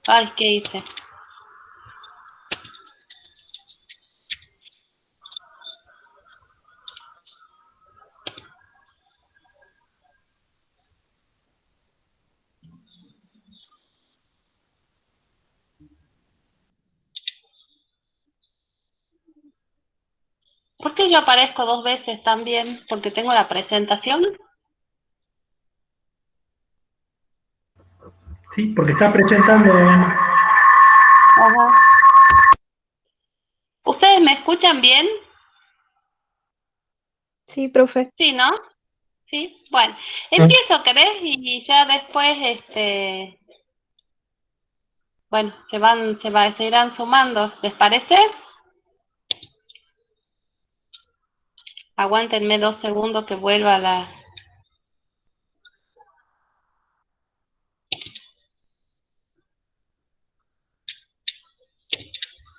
Ay, ¿qué hice? ¿Por qué yo aparezco dos veces también? ¿Porque tengo la presentación? Sí, porque está presentando. Ajá. ¿Ustedes me escuchan bien? Sí, profe. Sí, ¿no? Sí. Bueno, Ah, empiezo, ¿querés? Y ya después, bueno, se irán sumando. ¿Les parece? Aguántenme 2 segundos que vuelva la...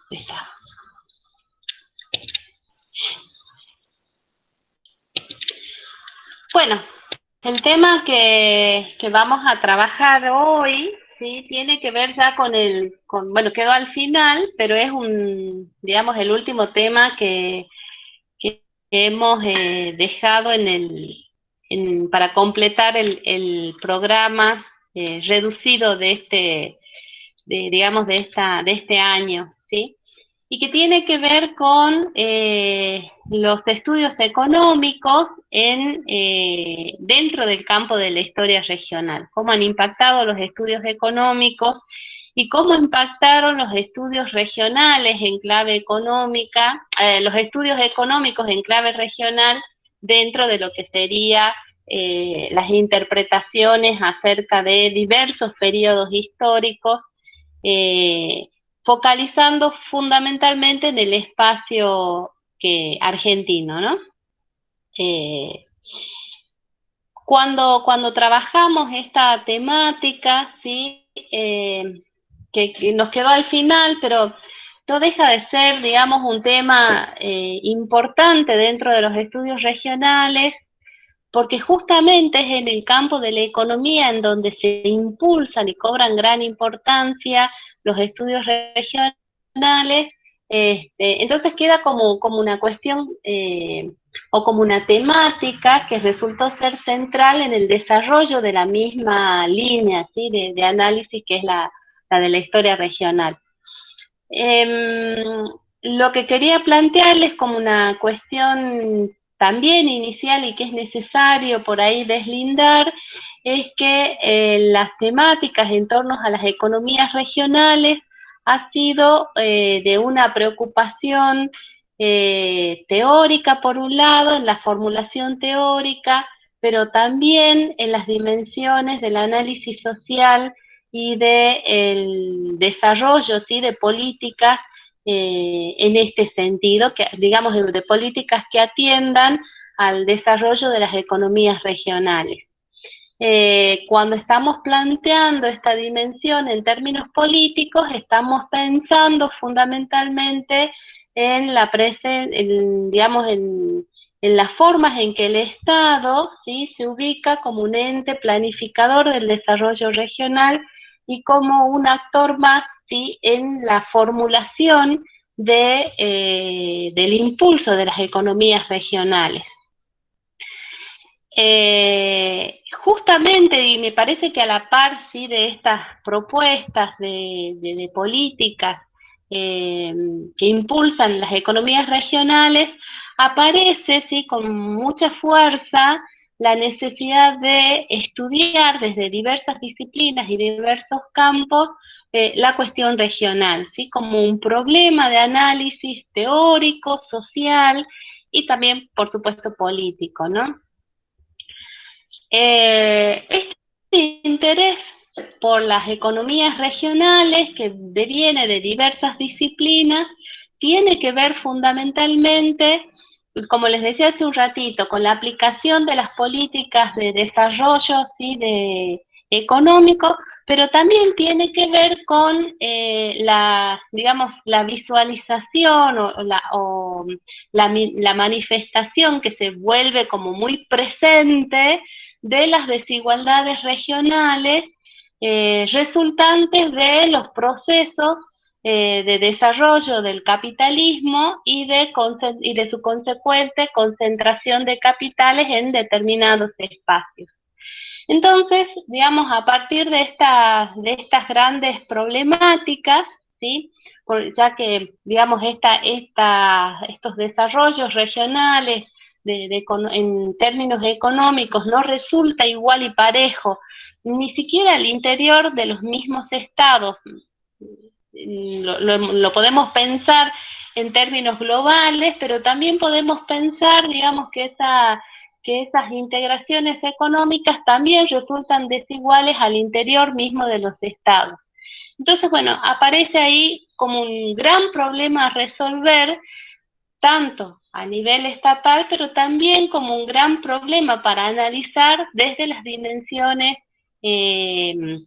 Esa. Bueno, el tema que vamos a trabajar hoy, sí, tiene que ver ya bueno, quedó al final, pero es digamos, el último tema que hemos dejado para completar el programa reducido digamos, de este año, ¿sí? Y que tiene que ver con los estudios económicos dentro del campo de la historia regional, cómo han impactado los estudios económicos y cómo impactaron los estudios regionales en clave económica, los estudios económicos en clave regional dentro de lo que sería las interpretaciones acerca de diversos periodos históricos, eh, focalizando fundamentalmente en el espacio argentino, ¿no? Eh, cuando trabajamos esta temática, ¿sí? Que nos quedó al final, pero no deja de ser, digamos, un tema importante dentro de los estudios regionales, porque justamente es en el campo de la economía en donde se impulsan y cobran gran importancia los estudios regionales. Entonces queda como una cuestión o como una temática que resultó ser central en el desarrollo de la misma línea, ¿sí? de análisis que es la de la historia regional. Lo que quería plantearles como una cuestión también inicial y que es necesario por ahí deslindar es que las temáticas en torno a las economías regionales ha sido de una preocupación teórica por un lado, en la formulación teórica, pero también en las dimensiones del análisis social y del desarrollo, ¿sí? de políticas en este sentido, que digamos de políticas que atiendan al desarrollo de las economías regionales. Cuando estamos planteando esta dimensión en términos políticos, estamos pensando fundamentalmente en digamos, en las formas en que el Estado, ¿sí? se ubica como un ente planificador del desarrollo regional y como un actor más, ¿sí? en la formulación del impulso de las economías regionales. Justamente, y me parece que a la par, ¿sí? de estas propuestas de políticas que impulsan las economías regionales, aparece, ¿sí? con mucha fuerza la necesidad de estudiar desde diversas disciplinas y diversos campos la cuestión regional, ¿sí? como un problema de análisis teórico, social y también, por supuesto, político, ¿no? Este interés por las economías regionales, que deviene de diversas disciplinas, tiene que ver fundamentalmente, como les decía hace un ratito, con la aplicación de las políticas de desarrollo, ¿sí? Económico, pero también tiene que ver con digamos, la visualización la manifestación que se vuelve como muy presente de las desigualdades regionales resultantes de los procesos de desarrollo del capitalismo y de su consecuente concentración de capitales en determinados espacios. Entonces, digamos, a partir de estas grandes problemáticas, ¿sí? Ya que, digamos, estos desarrollos regionales en términos económicos no resulta igual y parejo, ni siquiera al interior de los mismos estados. Lo podemos pensar en términos globales, pero también podemos pensar, digamos, que esas integraciones económicas también resultan desiguales al interior mismo de los estados. Entonces, bueno, aparece ahí como un gran problema a resolver, tanto a nivel estatal, pero también como un gran problema para analizar desde las dimensiones de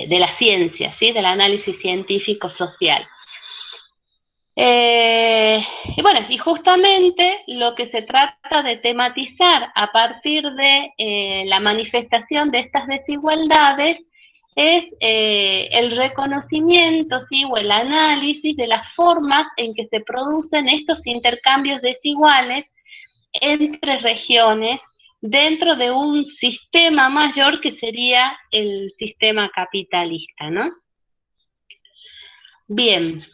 la ciencia, ¿sí? Del análisis científico-social. Y bueno, y justamente lo que se trata de tematizar a partir de la manifestación de estas desigualdades es el reconocimiento, ¿sí? O el análisis de las formas en que se producen estos intercambios desiguales entre regiones dentro de un sistema mayor que sería el sistema capitalista, ¿no? Bien.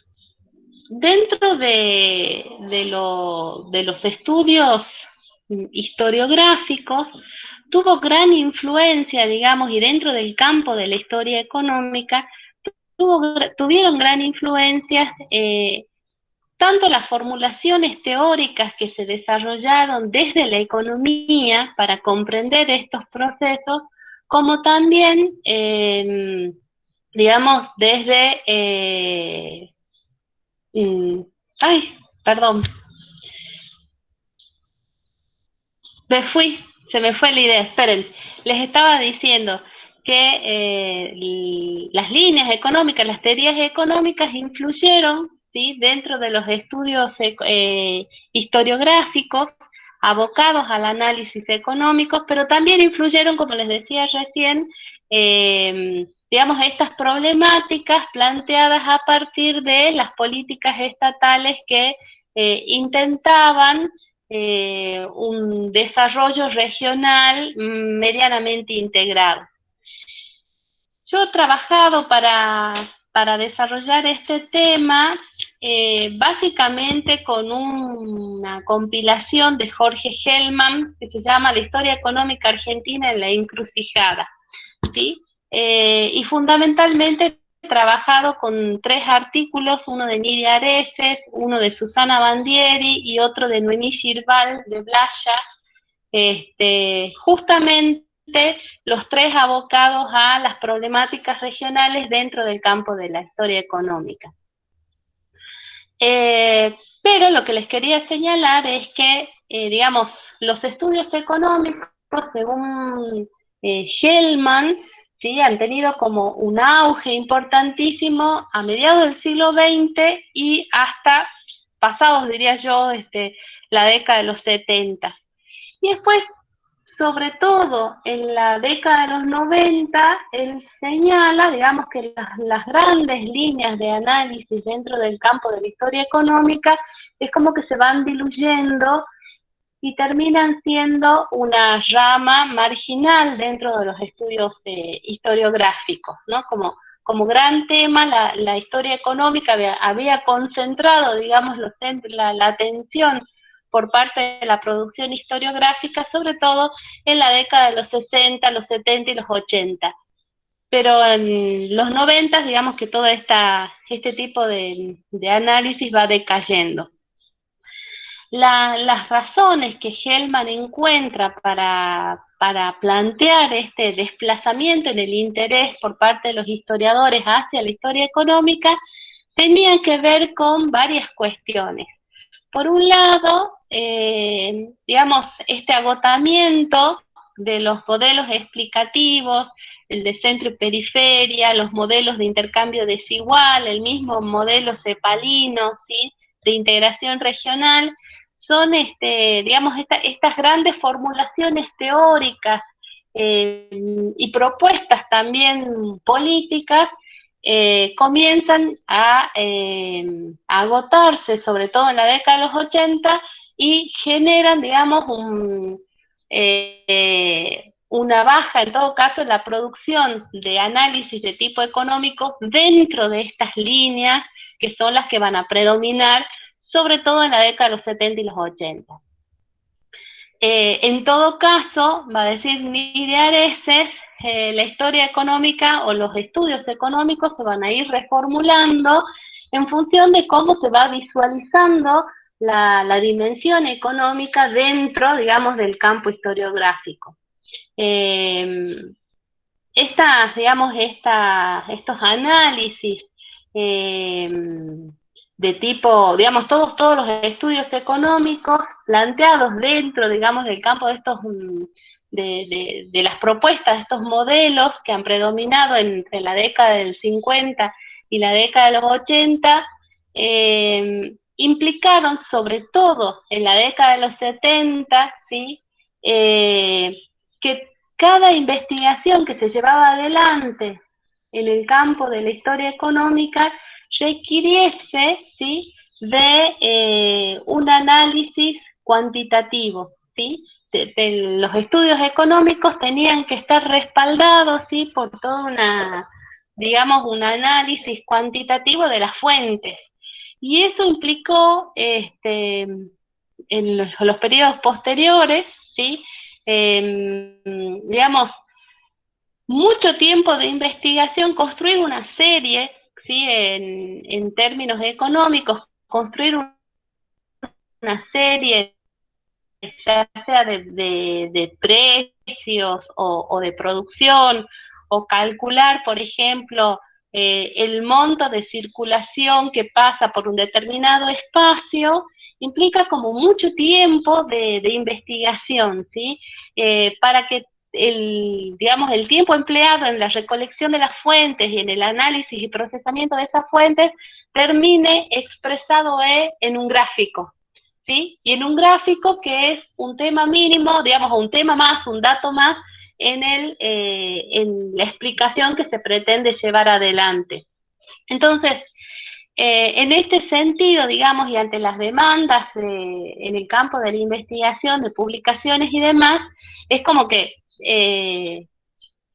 Dentro de los estudios historiográficos, tuvo gran influencia, digamos, y dentro del campo de la historia económica, tuvieron gran influencia tanto las formulaciones teóricas que se desarrollaron desde la economía para comprender estos procesos, como también, digamos, desde... ay, perdón. Se me fue la idea, esperen. Les estaba diciendo que las líneas económicas, las teorías económicas influyeron, ¿sí? Dentro de los estudios historiográficos abocados al análisis económico, pero también influyeron, como les decía recién, digamos, estas problemáticas planteadas a partir de las políticas estatales que intentaban un desarrollo regional medianamente integrado. Yo he trabajado para desarrollar este tema básicamente con una compilación de Jorge Hellman que se llama La historia económica argentina en la encrucijada, ¿sí? Y fundamentalmente he trabajado con 3 artículos, uno de Nidia Areces, uno de Susana Bandieri y otro de Noemí Girbal de Blaya, justamente los 3 abocados a las problemáticas regionales dentro del campo de la historia económica. Pero lo que les quería señalar es que, digamos, los estudios económicos, según Hellman, ¿sí? Han tenido como un auge importantísimo a mediados del siglo XX y hasta pasados, diría yo, la década de los 70. Y después, sobre todo en la década de los 90, él señala, digamos, que las grandes líneas de análisis dentro del campo de la historia económica es como que se van diluyendo y terminan siendo una rama marginal dentro de los estudios historiográficos, ¿no? Como gran tema, la historia económica había concentrado, digamos, la atención por parte de la producción historiográfica, sobre todo en la década de los 60, los 70 y los 80. Pero en los 90, digamos que todo este tipo de análisis va decayendo. Las razones que Hellman encuentra para plantear este desplazamiento en el interés por parte de los historiadores hacia la historia económica tenían que ver con varias cuestiones. Por un lado, digamos, este agotamiento de los modelos explicativos, el de centro y periferia, los modelos de intercambio desigual, el mismo modelo cepalino, ¿sí? De integración regional, son, digamos, estas grandes formulaciones teóricas y propuestas también políticas comienzan a agotarse, sobre todo en la década de los 80, y generan, digamos, una baja, en todo caso, en la producción de análisis de tipo económico dentro de estas líneas que son las que van a predominar, sobre todo en la década de los 70 y los 80. En todo caso, va a decir Nidia Areces, la historia económica o los estudios económicos se van a ir reformulando en función de cómo se va visualizando la dimensión económica dentro, digamos, del campo historiográfico. Estos análisis de tipo, digamos, todos los estudios económicos planteados dentro, digamos, del campo de estos, de las propuestas, de estos modelos que han predominado entre la década del 50 y la década de los 80, implicaron, sobre todo en la década de los 70, ¿sí? Que cada investigación que se llevaba adelante en el campo de la historia económica requiriese, ¿sí?, de un análisis cuantitativo, ¿sí? Los estudios económicos tenían que estar respaldados, ¿sí?, por todo digamos, un análisis cuantitativo de las fuentes. Y eso implicó, en los periodos posteriores, ¿sí?, digamos, mucho tiempo de investigación, construir una serie, ¿sí?, en términos económicos, construir una serie, ya sea de precios o de producción, o calcular, por ejemplo, el monto de circulación que pasa por un determinado espacio, implica como mucho tiempo de investigación, ¿sí? Para que digamos, el tiempo empleado en la recolección de las fuentes y en el análisis y procesamiento de esas fuentes termine expresado en un gráfico, ¿sí? Y en un gráfico que es un tema mínimo, digamos, un tema más, un dato más en la explicación que se pretende llevar adelante. Entonces, en este sentido, digamos, y ante las demandas en el campo de la investigación, de publicaciones y demás, es como que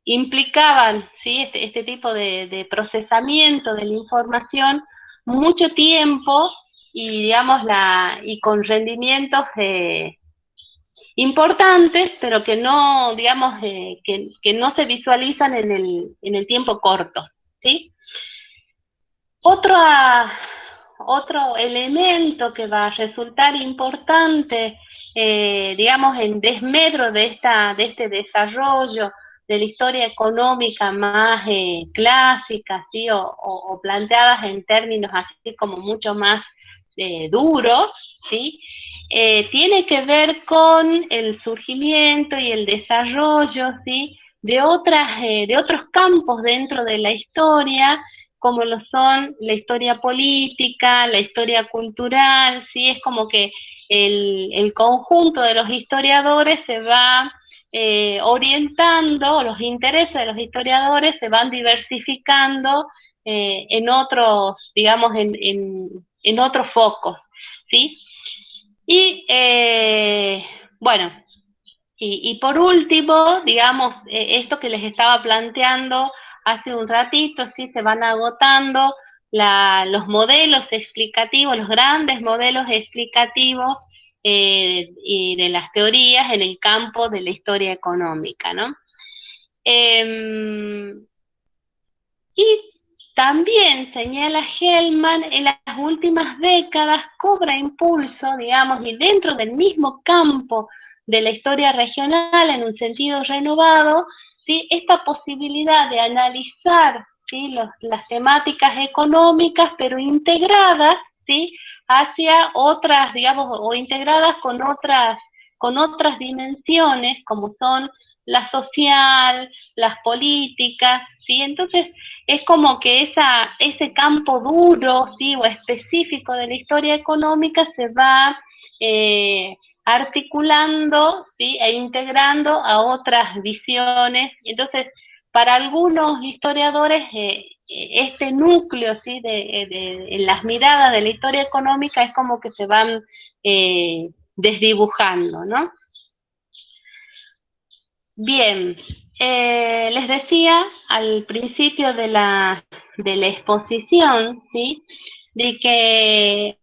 implicaban, ¿sí?, este tipo de procesamiento de la información mucho tiempo y, digamos, y con rendimientos importantes, pero que no, digamos, que no se visualizan en el tiempo corto, ¿sí? Otro elemento que va a resultar importante, digamos, en desmedro de este desarrollo de la historia económica más clásica, ¿sí?, o planteadas en términos así como mucho más duros, ¿sí?, tiene que ver con el surgimiento y el desarrollo, ¿sí?, de otros campos dentro de la historia, como lo son la historia política, la historia cultural, ¿sí? Es como que el conjunto de los historiadores se va orientando, los intereses de los historiadores se van diversificando en otros, digamos, en otros focos, ¿sí? Y, bueno, y por último, digamos, esto que les estaba planteando hace un ratito, sí, se van agotando los modelos explicativos, los grandes modelos explicativos y de las teorías en el campo de la historia económica, ¿no? Y también, señala Hellman, en las últimas décadas cobra impulso, digamos, y dentro del mismo campo de la historia regional, en un sentido renovado, ¿sí?, esta posibilidad de analizar, ¿sí?, las temáticas económicas, pero integradas, ¿sí?, hacia otras, digamos, o integradas con otras dimensiones, como son la social, las políticas, ¿sí? Entonces, es como que ese campo duro, ¿sí?, o específico de la historia económica se va articulando, ¿sí?, e integrando a otras visiones. Entonces, para algunos historiadores, este núcleo, ¿sí?, en las miradas de la historia económica es como que se van desdibujando, ¿no? Bien, les decía al principio de la exposición, ¿sí?, de que,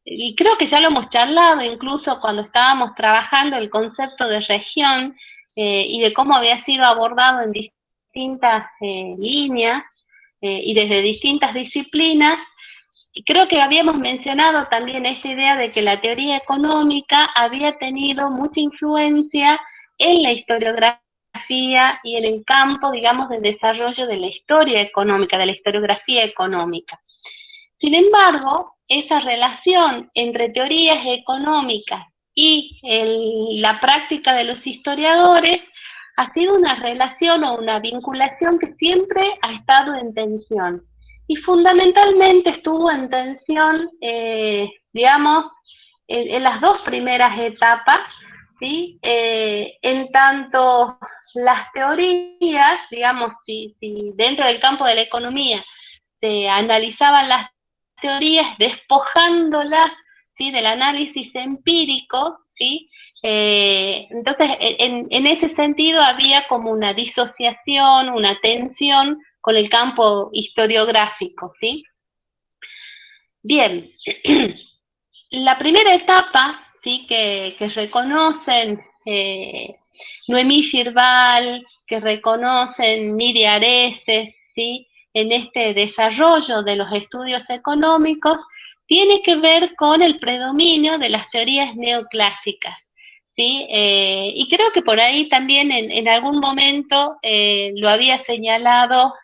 y creo que ya lo hemos charlado incluso cuando estábamos trabajando el concepto de región y de cómo había sido abordado en distintas líneas y desde distintas disciplinas. Y creo que habíamos mencionado también esta idea de que la teoría económica había tenido mucha influencia en la historiografía y en el campo, digamos, del desarrollo de la historia económica, de la historiografía económica. Sin embargo, esa relación entre teorías económicas y la práctica de los historiadores ha sido una relación o una vinculación que siempre ha estado en tensión. Y fundamentalmente estuvo en tensión, digamos, en las dos primeras etapas, ¿sí? En tanto las teorías, digamos, si dentro del campo de la economía se analizaban las teorías despojándolas, ¿sí?, del análisis empírico, ¿sí? Entonces, en ese sentido había como una disociación, una tensión con el campo historiográfico, ¿sí? Bien, la primera etapa, ¿sí?, que reconocen Noemí Girbal, que reconocen Miri Areces, ¿sí?, en este desarrollo de los estudios económicos, tiene que ver con el predominio de las teorías neoclásicas, ¿sí? Y creo que por ahí también en algún momento lo había señalado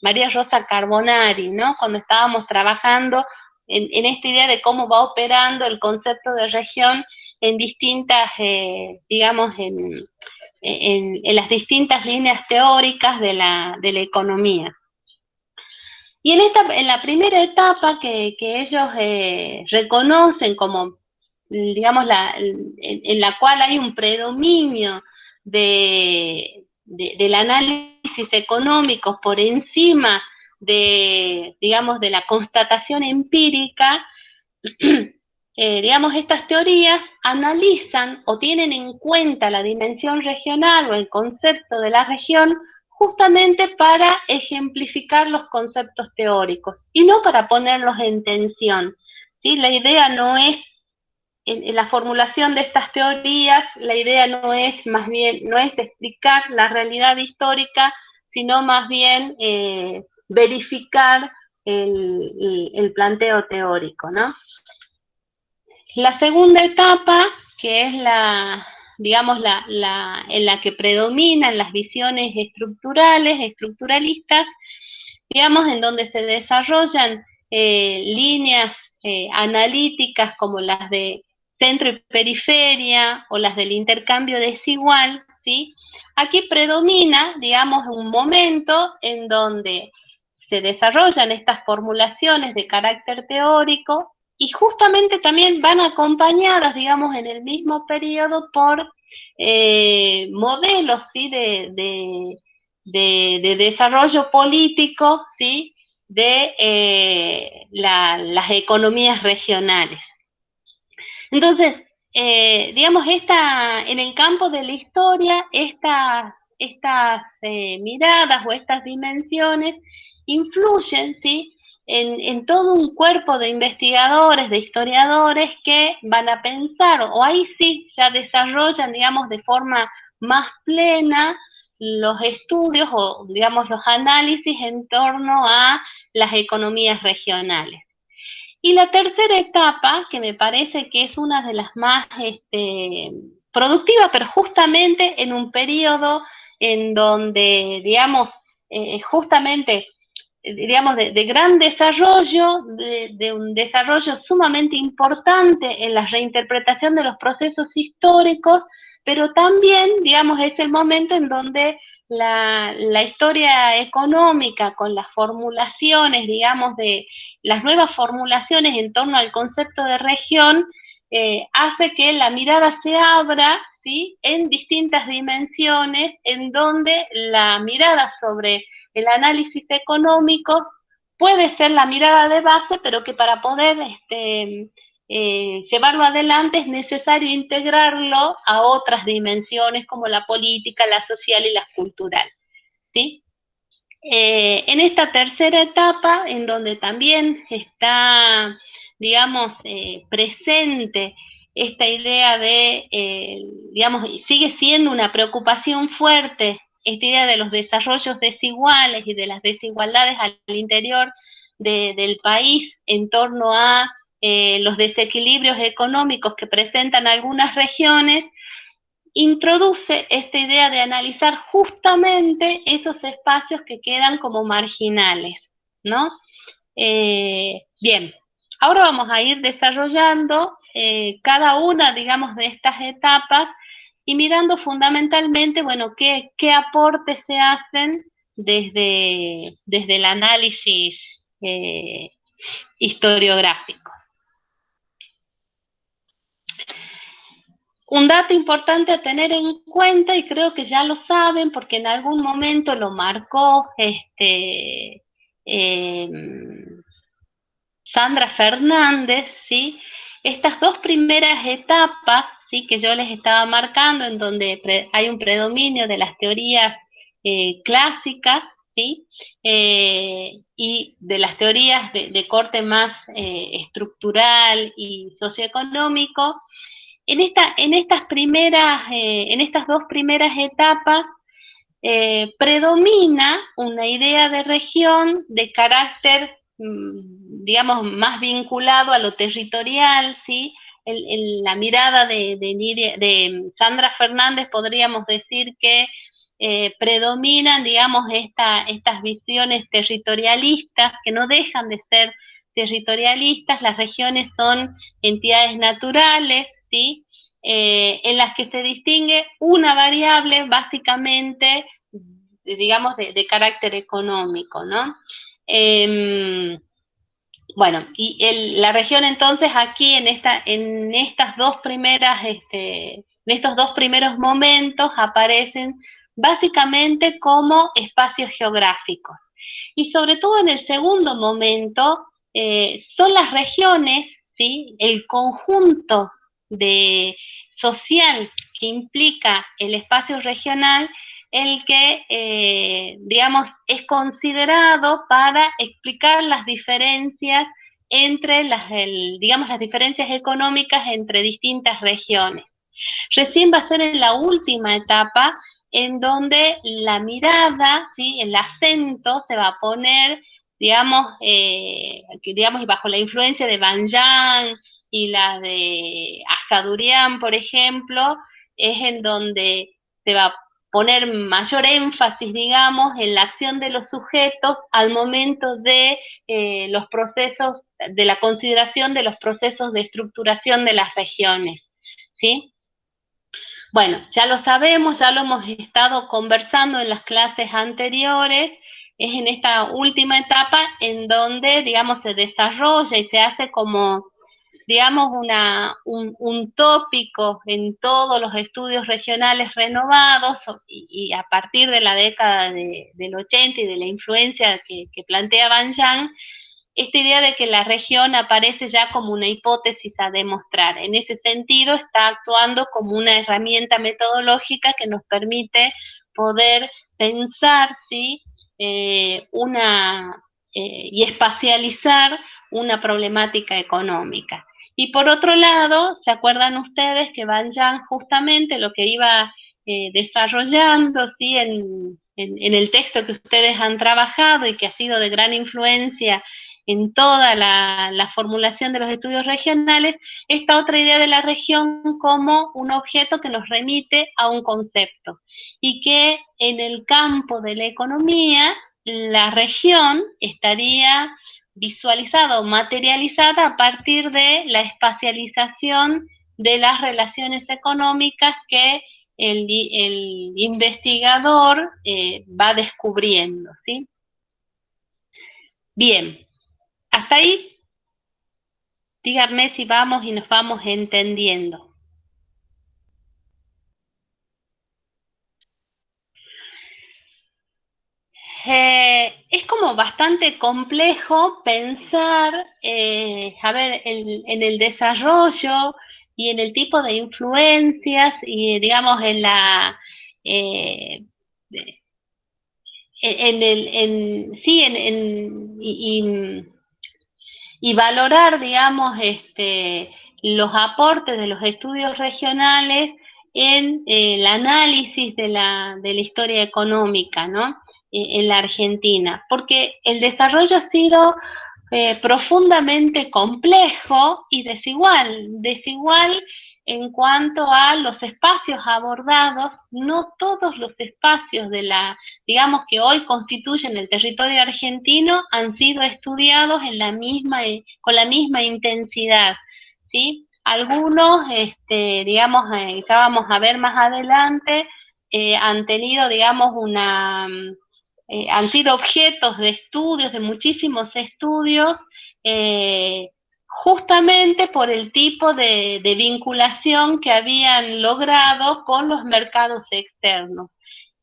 María Rosa Carbonari, ¿no?, cuando estábamos trabajando en esta idea de cómo va operando el concepto de región en distintas, digamos, en las distintas líneas teóricas de la economía. Y en la primera etapa que ellos reconocen como, digamos, en la cual hay un predominio del análisis económico por encima digamos, de la constatación empírica, digamos, estas teorías analizan o tienen en cuenta la dimensión regional o el concepto de la región justamente para ejemplificar los conceptos teóricos y no para ponerlos en tensión, ¿sí? La idea no es, en la formulación de estas teorías, la idea no es más bien, no es explicar la realidad histórica, sino más bien verificar el planteo teórico, ¿no? La segunda etapa, que es digamos, en la que predominan las visiones estructuralistas, digamos, en donde se desarrollan líneas analíticas como las de centro y periferia o las del intercambio desigual, ¿sí? Aquí predomina, digamos, un momento en donde se desarrollan estas formulaciones de carácter teórico y justamente también van acompañadas, digamos, en el mismo periodo por modelos, ¿sí?, de desarrollo político, ¿sí?, de las economías regionales. Entonces, digamos, en el campo de la historia, estas miradas o estas dimensiones influyen, ¿sí?, en todo un cuerpo de investigadores, de historiadores que van a pensar, o ahí sí ya desarrollan, digamos, de forma más plena los estudios o, digamos, los análisis en torno a las economías regionales. Y la tercera etapa, que me parece que es una de las más productivas, pero justamente en un periodo en donde, digamos, justamente, digamos, de gran desarrollo, de un desarrollo sumamente importante en la reinterpretación de los procesos históricos, pero también, digamos, es el momento en donde la historia económica con las formulaciones, digamos, de las nuevas formulaciones en torno al concepto de región, hace que la mirada se abra, ¿sí?, en distintas dimensiones, en donde la mirada sobre el análisis económico puede ser la mirada de base, pero que para poder llevarlo adelante es necesario integrarlo a otras dimensiones como la política, la social y la cultural, ¿sí? En esta tercera etapa, en donde también está, digamos, presente esta idea de, digamos, sigue siendo una preocupación fuerte esta idea de los desarrollos desiguales y de las desigualdades al interior del país en torno a los desequilibrios económicos que presentan algunas regiones, introduce esta idea de analizar justamente esos espacios que quedan como marginales, ¿no? Bien, ahora vamos a ir desarrollando cada una, digamos, de estas etapas y mirando fundamentalmente, bueno, qué aportes se hacen desde el análisis historiográfico. Un dato importante a tener en cuenta, y creo que ya lo saben porque en algún momento lo marcó Sandra Fernández, ¿sí? Estas dos primeras etapas, ¿sí?, que yo les estaba marcando, en donde hay un predominio de las teorías clásicas, ¿sí?, y de las teorías de corte más estructural y socioeconómico. En estas dos primeras etapas predomina una idea de región de carácter, digamos, más vinculado a lo territorial, ¿sí? La mirada de Sandra Fernández podríamos decir que predominan, digamos, estas visiones territorialistas que no dejan de ser territorialistas. Las regiones son entidades naturales, ¿sí?, en las que se distingue una variable básicamente, digamos, de carácter económico, ¿no? Bueno, y la región entonces aquí en estas dos primeras, en estos dos primeros momentos aparecen básicamente como espacios geográficos. Y sobre todo en el segundo momento, son las regiones, ¿sí?, el conjunto social que implica el espacio regional, el que, digamos, es considerado para explicar las diferencias entre digamos, las diferencias económicas entre distintas regiones. Recién va a ser en la última etapa en donde la mirada, ¿sí?, el acento se va a poner, digamos, digamos, bajo la influencia de Banján y la de Asadurian, por ejemplo, es en donde se va a poner mayor énfasis, digamos, en la acción de los sujetos al momento de los procesos, de la consideración de los procesos de estructuración de las regiones, ¿sí? Bueno, ya lo sabemos, ya lo hemos estado conversando en las clases anteriores, es en esta última etapa en donde, digamos, se desarrolla y se hace como, digamos, un tópico en todos los estudios regionales renovados, y a partir de la década del 80 y de la influencia que plantea Banján, esta idea de que la región aparece ya como una hipótesis a demostrar. En ese sentido, está actuando como una herramienta metodológica que nos permite poder pensar, ¿sí?, y espacializar una problemática económica. Y por otro lado, ¿se acuerdan ustedes que Banján justamente lo que iba desarrollando, ¿sí?, en el texto que ustedes han trabajado y que ha sido de gran influencia en toda la formulación de los estudios regionales, esta otra idea de la región como un objeto que nos remite a un concepto, y que en el campo de la economía la región estaría visualizada o materializada a partir de la espacialización de las relaciones económicas que el investigador va descubriendo, ¿sí? Bien. ¿Hasta ahí díganme si vamos y nos vamos entendiendo. Es como bastante complejo pensar, a ver, en el desarrollo y en el tipo de influencias y, digamos, en la, sí, y valorar, digamos, los aportes de los estudios regionales en el análisis de la historia económica, ¿no? En la Argentina, porque el desarrollo ha sido profundamente complejo y desigual en cuanto a los espacios abordados. No todos los espacios de la, digamos, que hoy constituyen el territorio argentino han sido estudiados en la misma, con la misma intensidad, ¿sí? Algunos, digamos, ya vamos a ver más adelante, han tenido, digamos, han sido objetos de estudios, de muchísimos estudios, justamente por el tipo de vinculación que habían logrado con los mercados externos.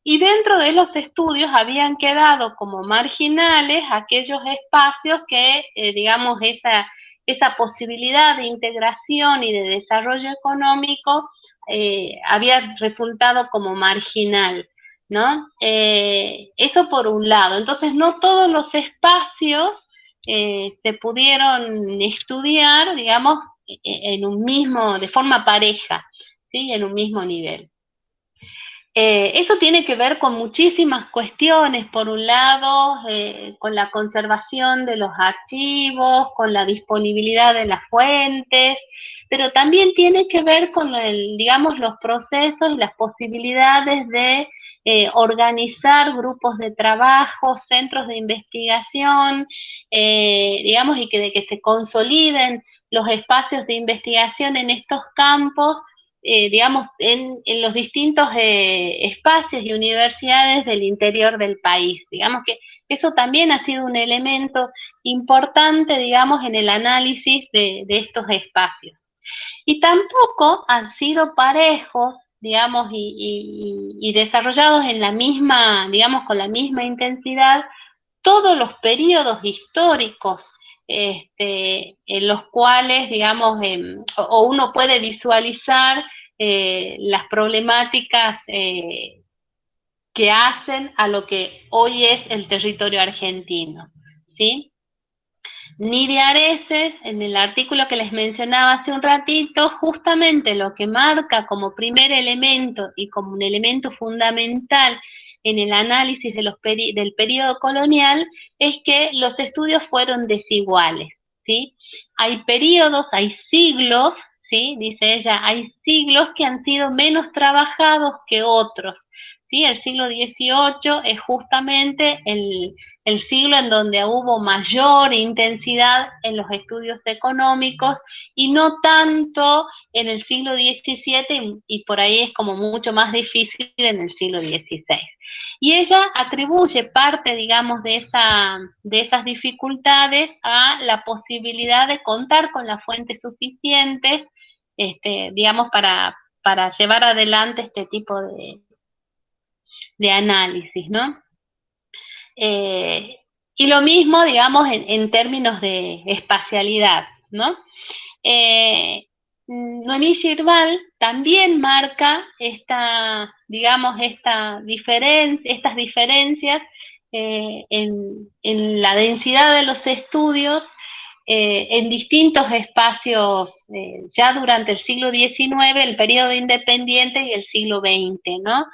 Y dentro de los estudios habían quedado como marginales aquellos espacios que, digamos, esa posibilidad de integración y de desarrollo económico había resultado como marginal, ¿no? Eso por un lado. Entonces, no todos los espacios se pudieron estudiar, digamos, en un mismo, de forma pareja, ¿sí? En un mismo nivel. Eso tiene que ver con muchísimas cuestiones, por un lado, con la conservación de los archivos, con la disponibilidad de las fuentes, pero también tiene que ver con digamos, los procesos y las posibilidades de organizar grupos de trabajo, centros de investigación, digamos, y de que se consoliden los espacios de investigación en estos campos, digamos, en los distintos espacios y universidades del interior del país. Digamos que eso también ha sido un elemento importante, digamos, en el análisis de estos espacios. Y tampoco han sido parejos, digamos, y desarrollados en la misma, digamos, con la misma intensidad, todos los periodos históricos en los cuales, digamos, o uno puede visualizar las problemáticas que hacen a lo que hoy es el territorio argentino, ¿sí? Nidia Areces, en el artículo que les mencionaba hace un ratito, justamente lo que marca como primer elemento y como un elemento fundamental en el análisis de del periodo colonial es que los estudios fueron desiguales, ¿sí? Hay periodos, hay siglos, ¿sí? Dice ella, hay siglos que han sido menos trabajados que otros, ¿sí? El siglo XVIII es justamente el siglo en donde hubo mayor intensidad en los estudios económicos y no tanto en el siglo XVII y por ahí es como mucho más difícil en el siglo XVI. Y ella atribuye parte, digamos, de esas dificultades a la posibilidad de contar con las fuentes suficientes, digamos, para llevar adelante este tipo de análisis, ¿no? Y lo mismo, digamos, en términos de espacialidad, ¿no? Noemí Girval también marca digamos, estas diferencias en la densidad de los estudios en distintos espacios, ya durante el siglo XIX, el periodo independiente y el siglo XX, ¿no?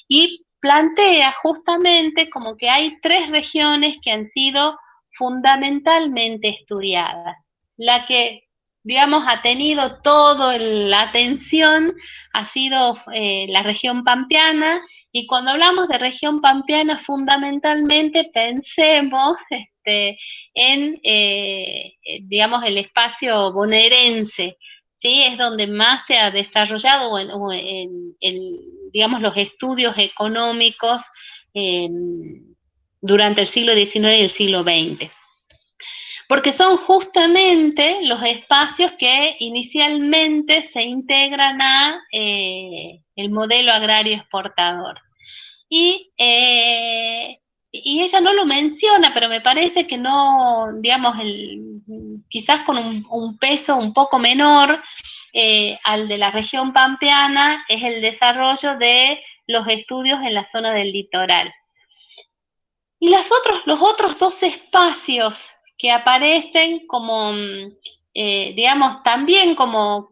Y plantea justamente como que hay tres regiones que han sido fundamentalmente estudiadas. La que, digamos, ha tenido toda la atención ha sido la región pampeana, y cuando hablamos de región pampeana, fundamentalmente pensemos en, digamos, el espacio bonaerense, ¿sí? Es donde más se ha desarrollado digamos, los estudios económicos durante el siglo XIX y el siglo XX. porque son justamente los espacios que inicialmente se integran a el modelo agrario exportador. Y ella no lo menciona, pero me parece que no, digamos, quizás con un peso un poco menor al de la región pampeana, es el desarrollo de los estudios en la zona del litoral. Y los otros dos espacios que aparecen como, digamos, también como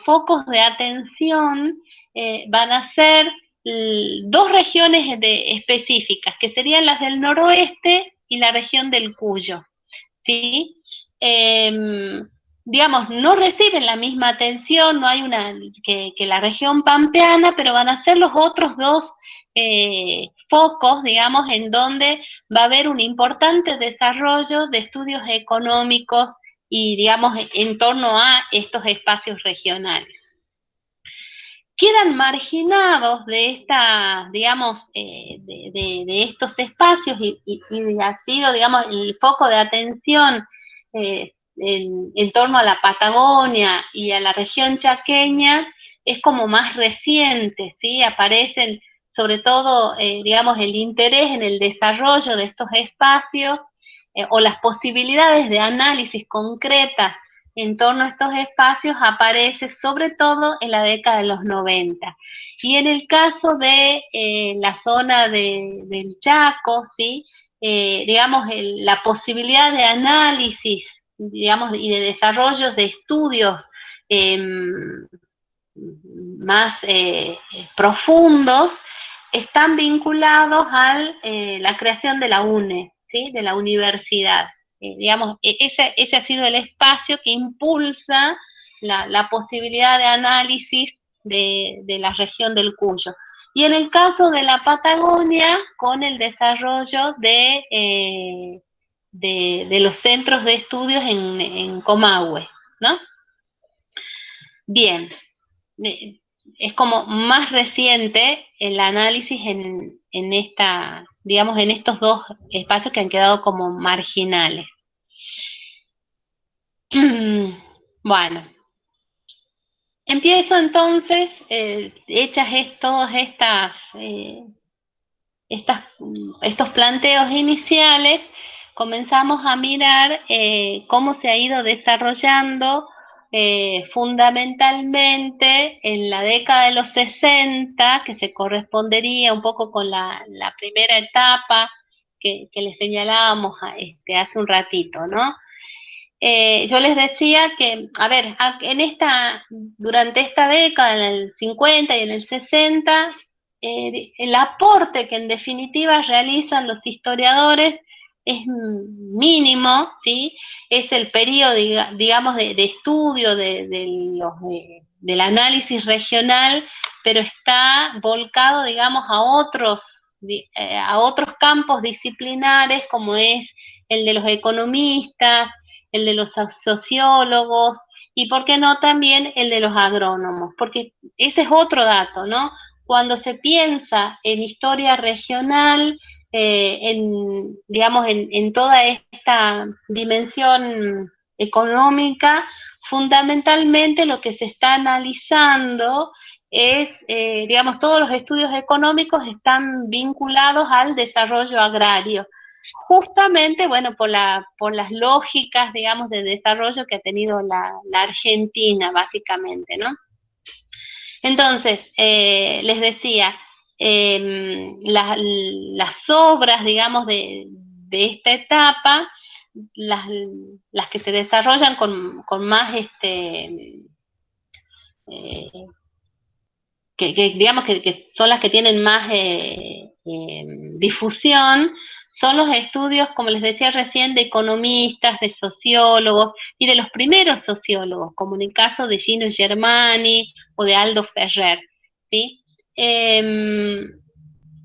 focos de atención, van a ser dos regiones específicas, que serían las del noroeste y la región del Cuyo, ¿sí? Digamos, no reciben la misma atención, no hay una que la región pampeana, pero van a ser los otros dos focos, digamos, en donde va a haber un importante desarrollo de estudios económicos y, digamos, en torno a estos espacios regionales. Quedan marginados de esta, digamos, de estos espacios y ha sido, digamos, el foco de atención en torno a la Patagonia y a la región chaqueña, es como más reciente, ¿sí? Aparecen sobre todo, digamos, el interés en el desarrollo de estos espacios o las posibilidades de análisis concretas en torno a estos espacios aparece sobre todo en la década de los 90. Y en el caso de la zona del Chaco, ¿sí? Digamos, la posibilidad de análisis, digamos, y de desarrollo de estudios más profundos, están vinculados a la creación de la UNE, ¿sí? De la universidad. Digamos, ese ha sido el espacio que impulsa la posibilidad de análisis de la región del Cuyo. Y en el caso de la Patagonia, con el desarrollo de los centros de estudios en Comahue, ¿no? Bien, es como más reciente el análisis en esta, digamos, en estos dos espacios que han quedado como marginales. Bueno, empiezo entonces, hechas todas estos planteos iniciales, comenzamos a mirar cómo se ha ido desarrollando fundamentalmente en la década de los 60, que se correspondería un poco con la primera etapa que les señalábamos hace un ratito, ¿no? Yo les decía que, a ver, durante esta década, en el 50 y en el 60, el aporte que en definitiva realizan los historiadores es mínimo, ¿sí? Es el periodo, digamos, de estudio del análisis regional, pero está volcado, digamos, a otros campos disciplinares, como es el de los economistas, el de los sociólogos, y por qué no también el de los agrónomos, porque ese es otro dato, ¿no? Cuando se piensa en historia regional, digamos, en toda esta dimensión económica, fundamentalmente lo que se está analizando es, digamos, todos los estudios económicos están vinculados al desarrollo agrario, justamente, bueno, por las lógicas, digamos, de desarrollo que ha tenido la Argentina, básicamente, ¿no? Entonces, les decía, las obras, digamos, de esta etapa, las que se desarrollan con más, digamos, que son las que tienen más difusión, son los estudios, como les decía recién, de economistas, de sociólogos y de los primeros sociólogos, como en el caso de Gino Germani o de Aldo Ferrer, ¿sí?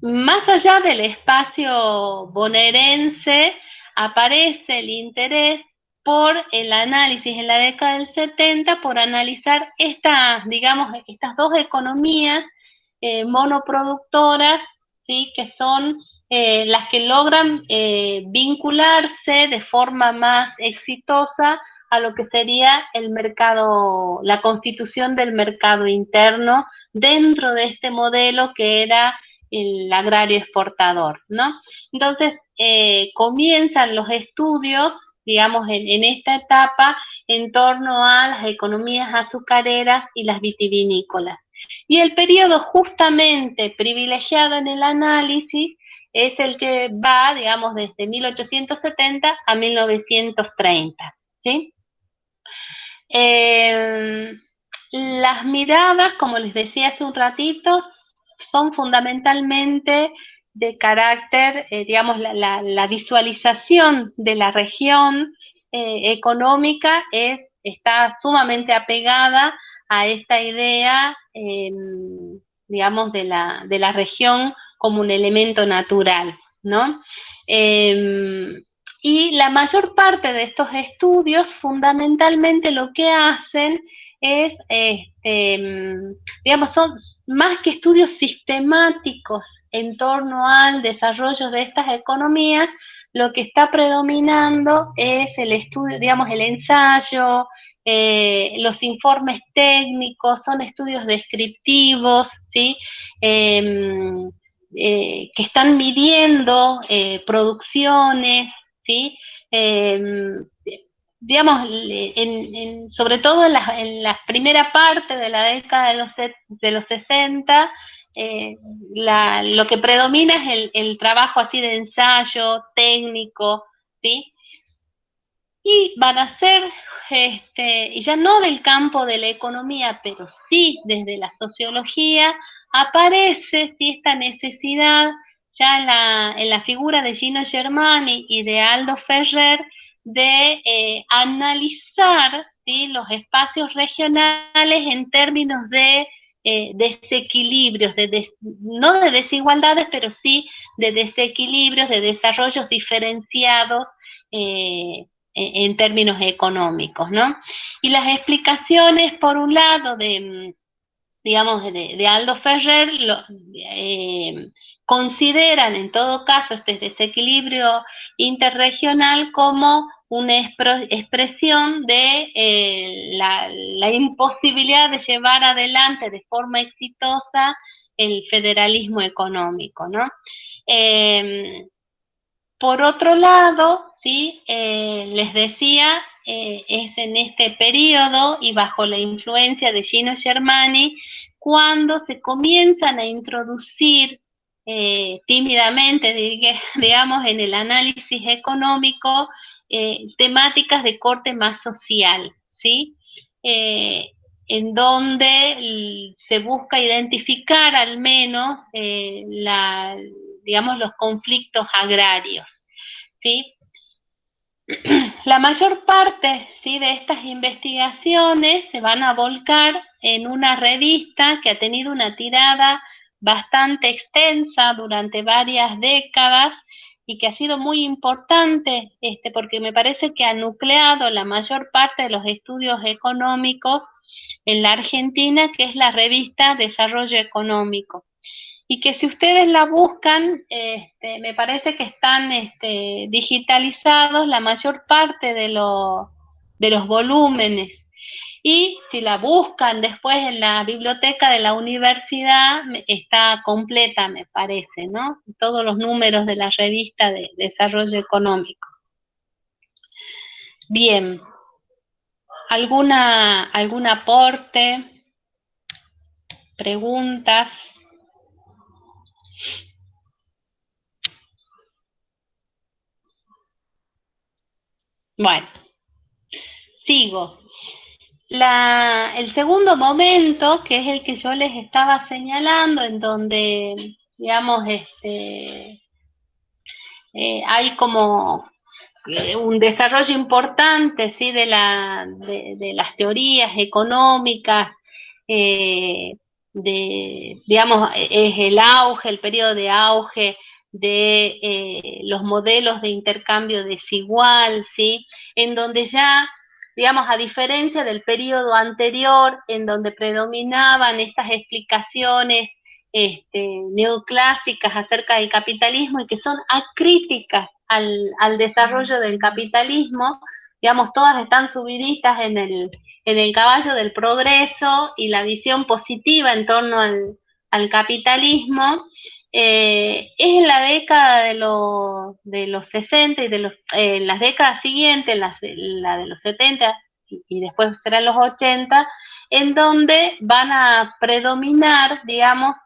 Más allá del espacio bonaerense, aparece el interés por el análisis en la década del 70, por analizar digamos, estas dos economías monoproductoras, ¿sí? Que son las que logran vincularse de forma más exitosa a lo que sería el mercado, la constitución del mercado interno dentro de este modelo que era el agrario exportador, ¿no? Entonces, comienzan los estudios, digamos, en esta etapa en torno a las economías azucareras y las vitivinícolas. Y el periodo justamente privilegiado en el análisis es el que va, digamos, desde 1870 a 1930, ¿sí? Las miradas, como les decía hace un ratito, son fundamentalmente de carácter, digamos, la visualización de la región económica está sumamente apegada a esta idea, digamos, de la región como un elemento natural, ¿no? Y la mayor parte de estos estudios fundamentalmente lo que hacen es, digamos, son más que estudios sistemáticos en torno al desarrollo de estas economías, lo que está predominando es el estudio, digamos, el ensayo, los informes técnicos, son estudios descriptivos, ¿sí? Que están midiendo producciones, ¿sí? Digamos, sobre todo en la primera parte de la década de los 60, lo que predomina es el trabajo así de ensayo técnico, ¿sí? Y van a ser, y ya no del campo de la economía, pero sí desde la sociología, aparece ¿sí? esta necesidad ya en la figura de Gino Germani y de Aldo Ferrer de analizar ¿sí? los espacios regionales en términos de desequilibrios, no de desigualdades, pero sí de desequilibrios, de desarrollos diferenciados en términos económicos, ¿no? Y las explicaciones, por un lado, digamos, de Aldo Ferrer, consideran en todo caso este desequilibrio interregional como una expresión de la imposibilidad de llevar adelante de forma exitosa el federalismo económico, ¿no? Por otro lado, ¿sí? Les decía, es en este periodo y bajo la influencia de Gino Germani cuando se comienzan a introducir tímidamente, digamos, en el análisis económico, temáticas de corte más social, ¿sí? En donde se busca identificar al menos digamos, los conflictos agrarios, ¿sí? La mayor parte ¿sí? de estas investigaciones se van a volcar en una revista que ha tenido una tirada bastante extensa durante varias décadas y que ha sido muy importante porque me parece que ha nucleado la mayor parte de los estudios económicos en la Argentina, que es la revista Desarrollo Económico. Y que si ustedes la buscan, me parece que están digitalizados la mayor parte de los volúmenes. Y si la buscan después en la biblioteca de la universidad, está completa, me parece, ¿no? Todos los números de la revista de Desarrollo Económico. Bien. ¿Algún aporte? ¿Preguntas? Bueno, sigo. El segundo momento, que es el que yo les estaba señalando, en donde, digamos, hay como un desarrollo importante, ¿sí? de las teorías económicas, digamos, es el periodo de auge de los modelos de intercambio desigual, ¿sí? En donde ya, digamos, a diferencia del periodo anterior, en donde predominaban estas explicaciones neoclásicas acerca del capitalismo y que son acríticas al desarrollo del capitalismo, digamos, todas están subiditas en el caballo del progreso y la visión positiva en torno al capitalismo. Es en la década de los 60 y las décadas siguientes, la de los 70 y después serán los 80, en donde van a predominar, digamos,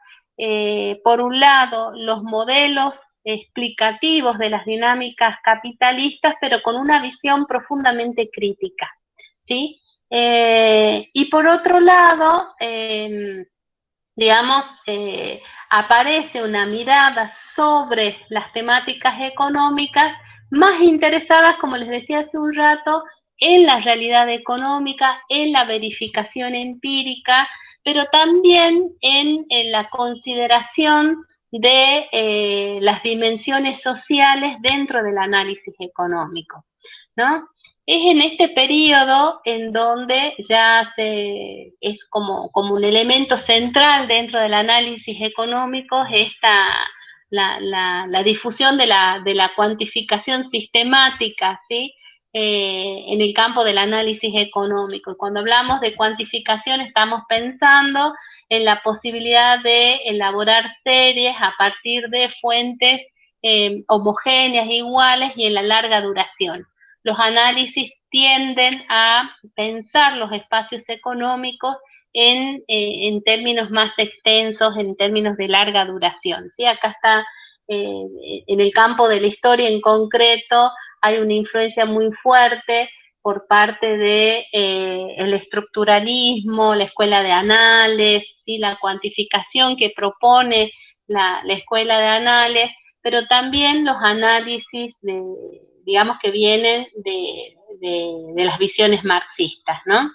por un lado, los modelos explicativos de las dinámicas capitalistas, pero con una visión profundamente crítica, ¿sí? Y por otro lado, digamos, aparece una mirada sobre las temáticas económicas más interesadas, como les decía hace un rato, en la realidad económica, en la verificación empírica, pero también en la consideración de las dimensiones sociales dentro del análisis económico, ¿no? Es en este periodo en donde ya es como un elemento central dentro del análisis económico la difusión de la cuantificación sistemática, ¿sí? En el campo del análisis económico. Cuando hablamos de cuantificación estamos pensando en la posibilidad de elaborar series a partir de fuentes homogéneas, iguales y en la larga duración. Los análisis tienden a pensar los espacios económicos en términos más extensos, en términos de larga duración, ¿sí? Acá está, en el campo de la historia en concreto, hay una influencia muy fuerte por parte de el estructuralismo, la escuela de Annales, ¿sí? La cuantificación que propone la escuela de Annales, pero también los análisis digamos que vienen de las visiones marxistas, ¿no?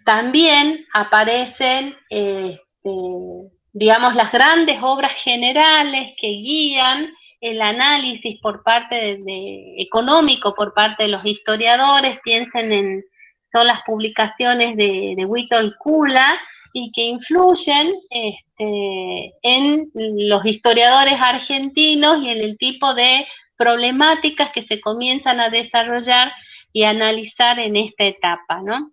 También aparecen, digamos, las grandes obras generales que guían el análisis por parte económico por parte de los historiadores. Piensen son las publicaciones de Witold Kula y que influyen en los historiadores argentinos y en el tipo de problemáticas que se comienzan a desarrollar y analizar en esta etapa, ¿no?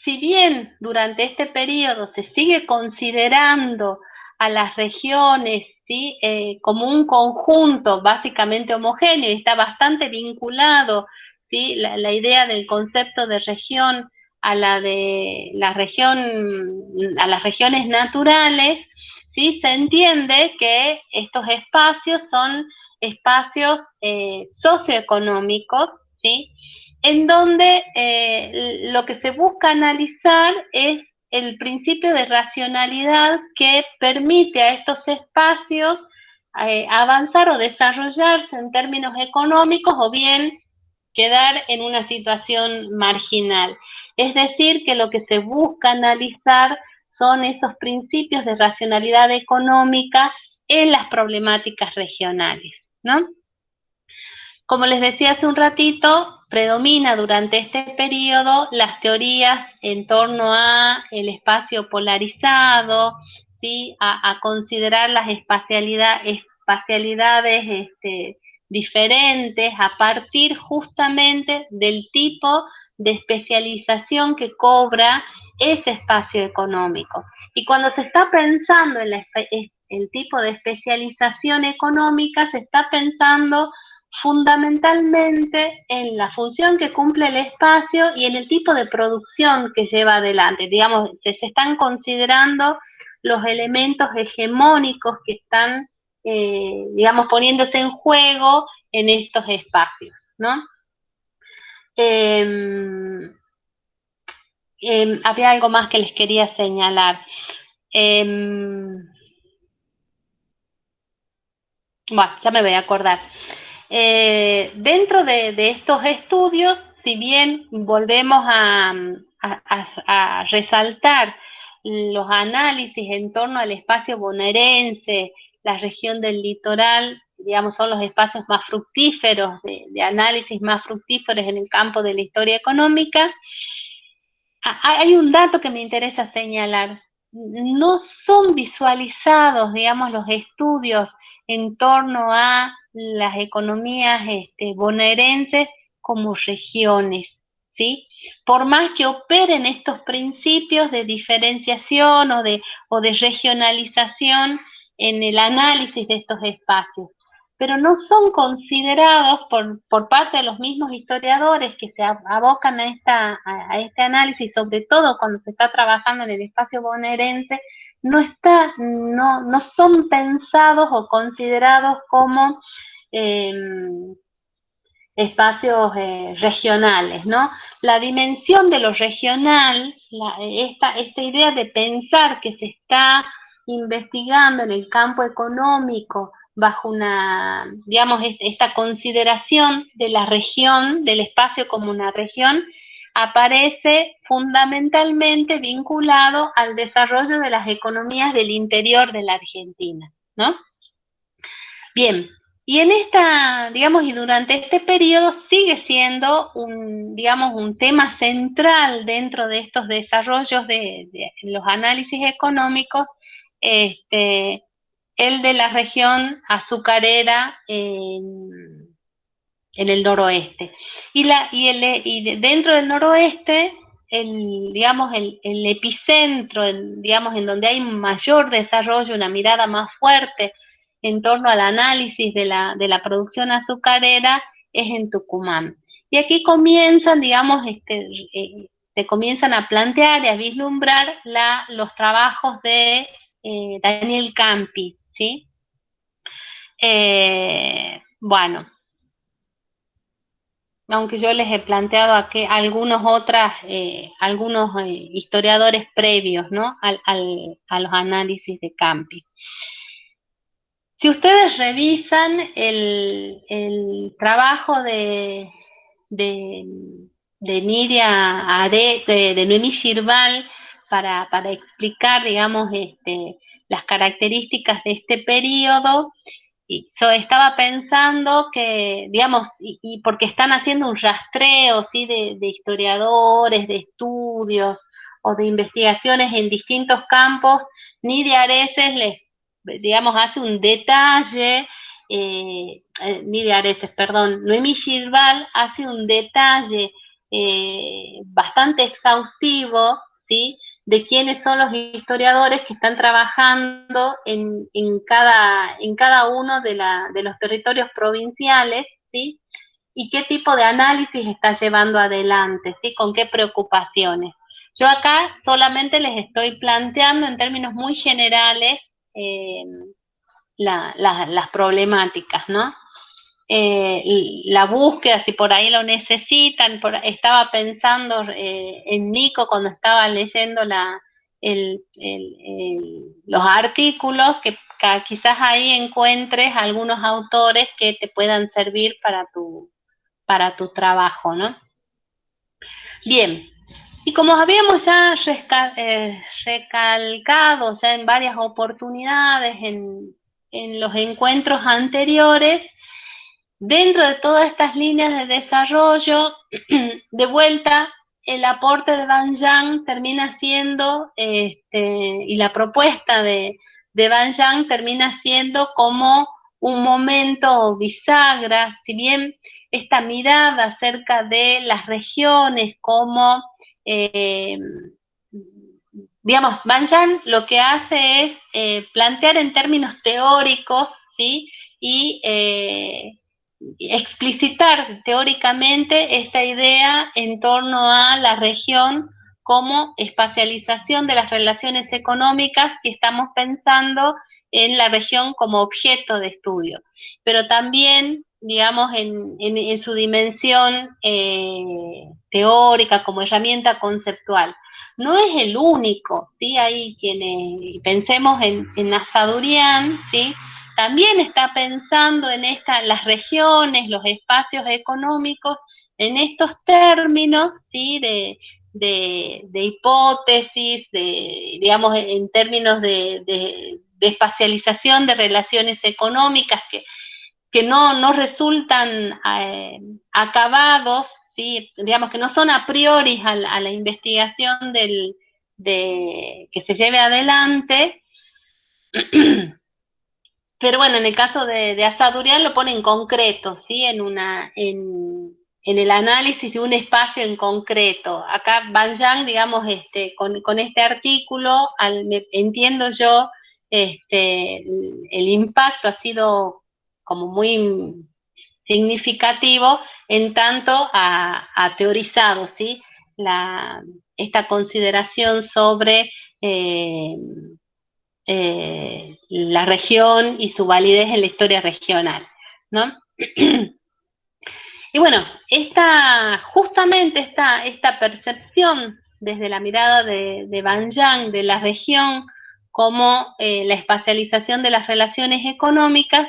Si bien durante este periodo se sigue considerando a las regiones, ¿sí? Como un conjunto básicamente homogéneo y está bastante vinculado, ¿sí? La idea del concepto de región a las regiones naturales, ¿sí? Se entiende que estos espacios son espacios socioeconómicos, ¿sí? En donde lo que se busca analizar es el principio de racionalidad que permite a estos espacios avanzar o desarrollarse en términos económicos o bien quedar en una situación marginal. Es decir, que lo que se busca analizar son esos principios de racionalidad económica en las problemáticas regionales, ¿no? Como les decía hace un ratito, predomina durante este periodo las teorías en torno a el espacio polarizado, ¿sí? A considerar las espacialidades diferentes a partir justamente del tipo de especialización que cobra ese espacio económico. Y cuando se está pensando en el tipo de especialización económica, se está pensando fundamentalmente en la función que cumple el espacio y en el tipo de producción que lleva adelante. Digamos, se están considerando los elementos hegemónicos que están, digamos, poniéndose en juego en estos espacios, ¿no? Había algo más que les quería señalar. Bueno, ya me voy a acordar. Dentro de estos estudios, si bien volvemos a resaltar los análisis en torno al espacio bonaerense, la región del litoral, digamos, son los espacios más fructíferos, de análisis más fructíferos en el campo de la historia económica, Hay un dato que me interesa señalar. No son visualizados, digamos, los estudios en torno a las economías bonaerenses como regiones, ¿sí? Por más que operen estos principios de diferenciación o de regionalización en el análisis de estos espacios, pero no son considerados por parte de los mismos historiadores que se abocan a este análisis, sobre todo cuando se está trabajando en el espacio bonaerense, no son pensados o considerados como eh, espacios regionales, ¿no? La dimensión de lo regional, esta idea de pensar que se está investigando en el campo económico bajo una, digamos, esta consideración de la región, del espacio como una región, aparece fundamentalmente vinculado al desarrollo de las economías del interior de la Argentina, ¿no? Bien, y en esta, digamos, y durante este periodo sigue siendo digamos, un tema central dentro de estos desarrollos de los análisis económicos, el de la región azucarera en el noroeste. Y dentro del noroeste, digamos, el epicentro, digamos, en donde hay mayor desarrollo, una mirada más fuerte en torno al análisis de la producción azucarera, es en Tucumán. Y aquí comienzan, digamos, se comienzan a plantear y a vislumbrar los trabajos de Daniel Campi, ¿sí? Bueno, aunque yo les he planteado aquí algunos historiadores previos, ¿no? A los análisis de Campi. Si ustedes revisan el trabajo de Nidia de Noemí Girbal para explicar, digamos, las características de este periodo, y yo estaba pensando que, digamos, y porque están haciendo un rastreo, ¿sí? de historiadores, de estudios o de investigaciones en distintos campos, Nidia Areces digamos, hace un detalle, Nidia Areces, perdón, Noemí Girbal hace un detalle bastante exhaustivo, ¿sí? De quiénes son los historiadores que están trabajando en cada uno de los territorios provinciales, ¿sí? Y qué tipo de análisis está llevando adelante, ¿sí? Con qué preocupaciones. Yo acá solamente les estoy planteando en términos muy generales eh, las problemáticas, ¿no? La búsqueda, si por ahí lo necesitan, estaba pensando en Nico cuando estaba leyendo los artículos, que quizás ahí encuentres algunos autores que te puedan servir para tu trabajo, ¿no? Bien, y como habíamos ya recalcado ya en varias oportunidades en los encuentros anteriores, dentro de todas estas líneas de desarrollo, de vuelta, el aporte de Van Yang termina siendo, y la propuesta de Van Yang termina siendo como un momento bisagra, si bien esta mirada acerca de las regiones como, digamos, Van Yang lo que hace es plantear en términos teóricos, ¿sí? Y explicitar teóricamente esta idea en torno a la región como espacialización de las relaciones económicas que estamos pensando en la región como objeto de estudio, pero también, digamos, en su dimensión teórica como herramienta conceptual. No es el único, ¿sí? Hay quienes, pensemos en Asadurian, ¿sí? También está pensando en las regiones, los espacios económicos, en estos términos, ¿sí? de hipótesis, digamos, en términos de espacialización de relaciones económicas que no resultan acabados, ¿sí? Digamos que no son a priori a la investigación que se lleve adelante, pero bueno, en el caso de Asadurian lo pone en concreto, ¿sí? En el análisis de un espacio en concreto. Acá Van Yang, digamos, con este artículo, entiendo yo, el impacto ha sido como muy significativo en tanto ha teorizado, ¿sí? Esta consideración sobre la región y su validez en la historia regional, ¿no? Y bueno, justamente esta percepción desde la mirada de Van Yang de la región como la espacialización de las relaciones económicas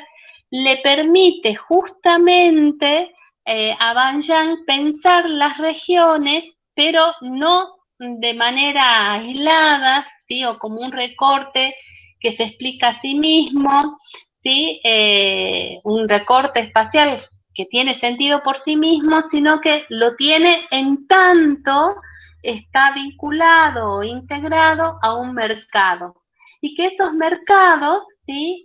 le permite justamente a Van Yang pensar las regiones, pero no de manera aislada, ¿sí? O como un recorte que se explica a sí mismo, ¿sí? Un recorte espacial que tiene sentido por sí mismo, sino que lo tiene en tanto está vinculado o integrado a un mercado. Y que esos mercados, ¿sí?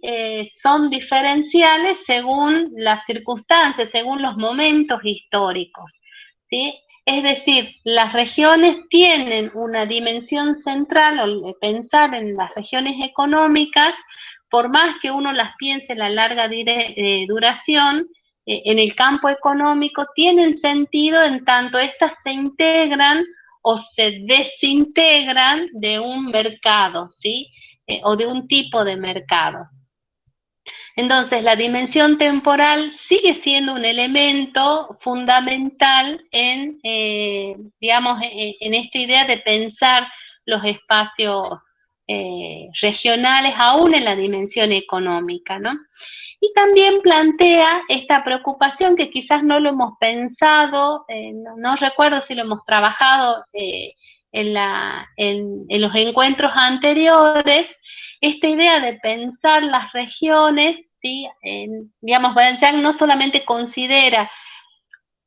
Son diferenciales según las circunstancias, según los momentos históricos, ¿sí? Es decir, las regiones tienen una dimensión central, o pensar en las regiones económicas, por más que uno las piense en la larga duración, en el campo económico tienen sentido en tanto estas se integran o se desintegran de un mercado, ¿sí? O de un tipo de mercado. Entonces, la dimensión temporal sigue siendo un elemento fundamental digamos, en esta idea de pensar los espacios regionales, aún en la dimensión económica, ¿no? Y también plantea esta preocupación que quizás no lo hemos pensado, no recuerdo si lo hemos trabajado en los encuentros anteriores, esta idea de pensar las regiones, ¿sí? Digamos, Van Yang no solamente considera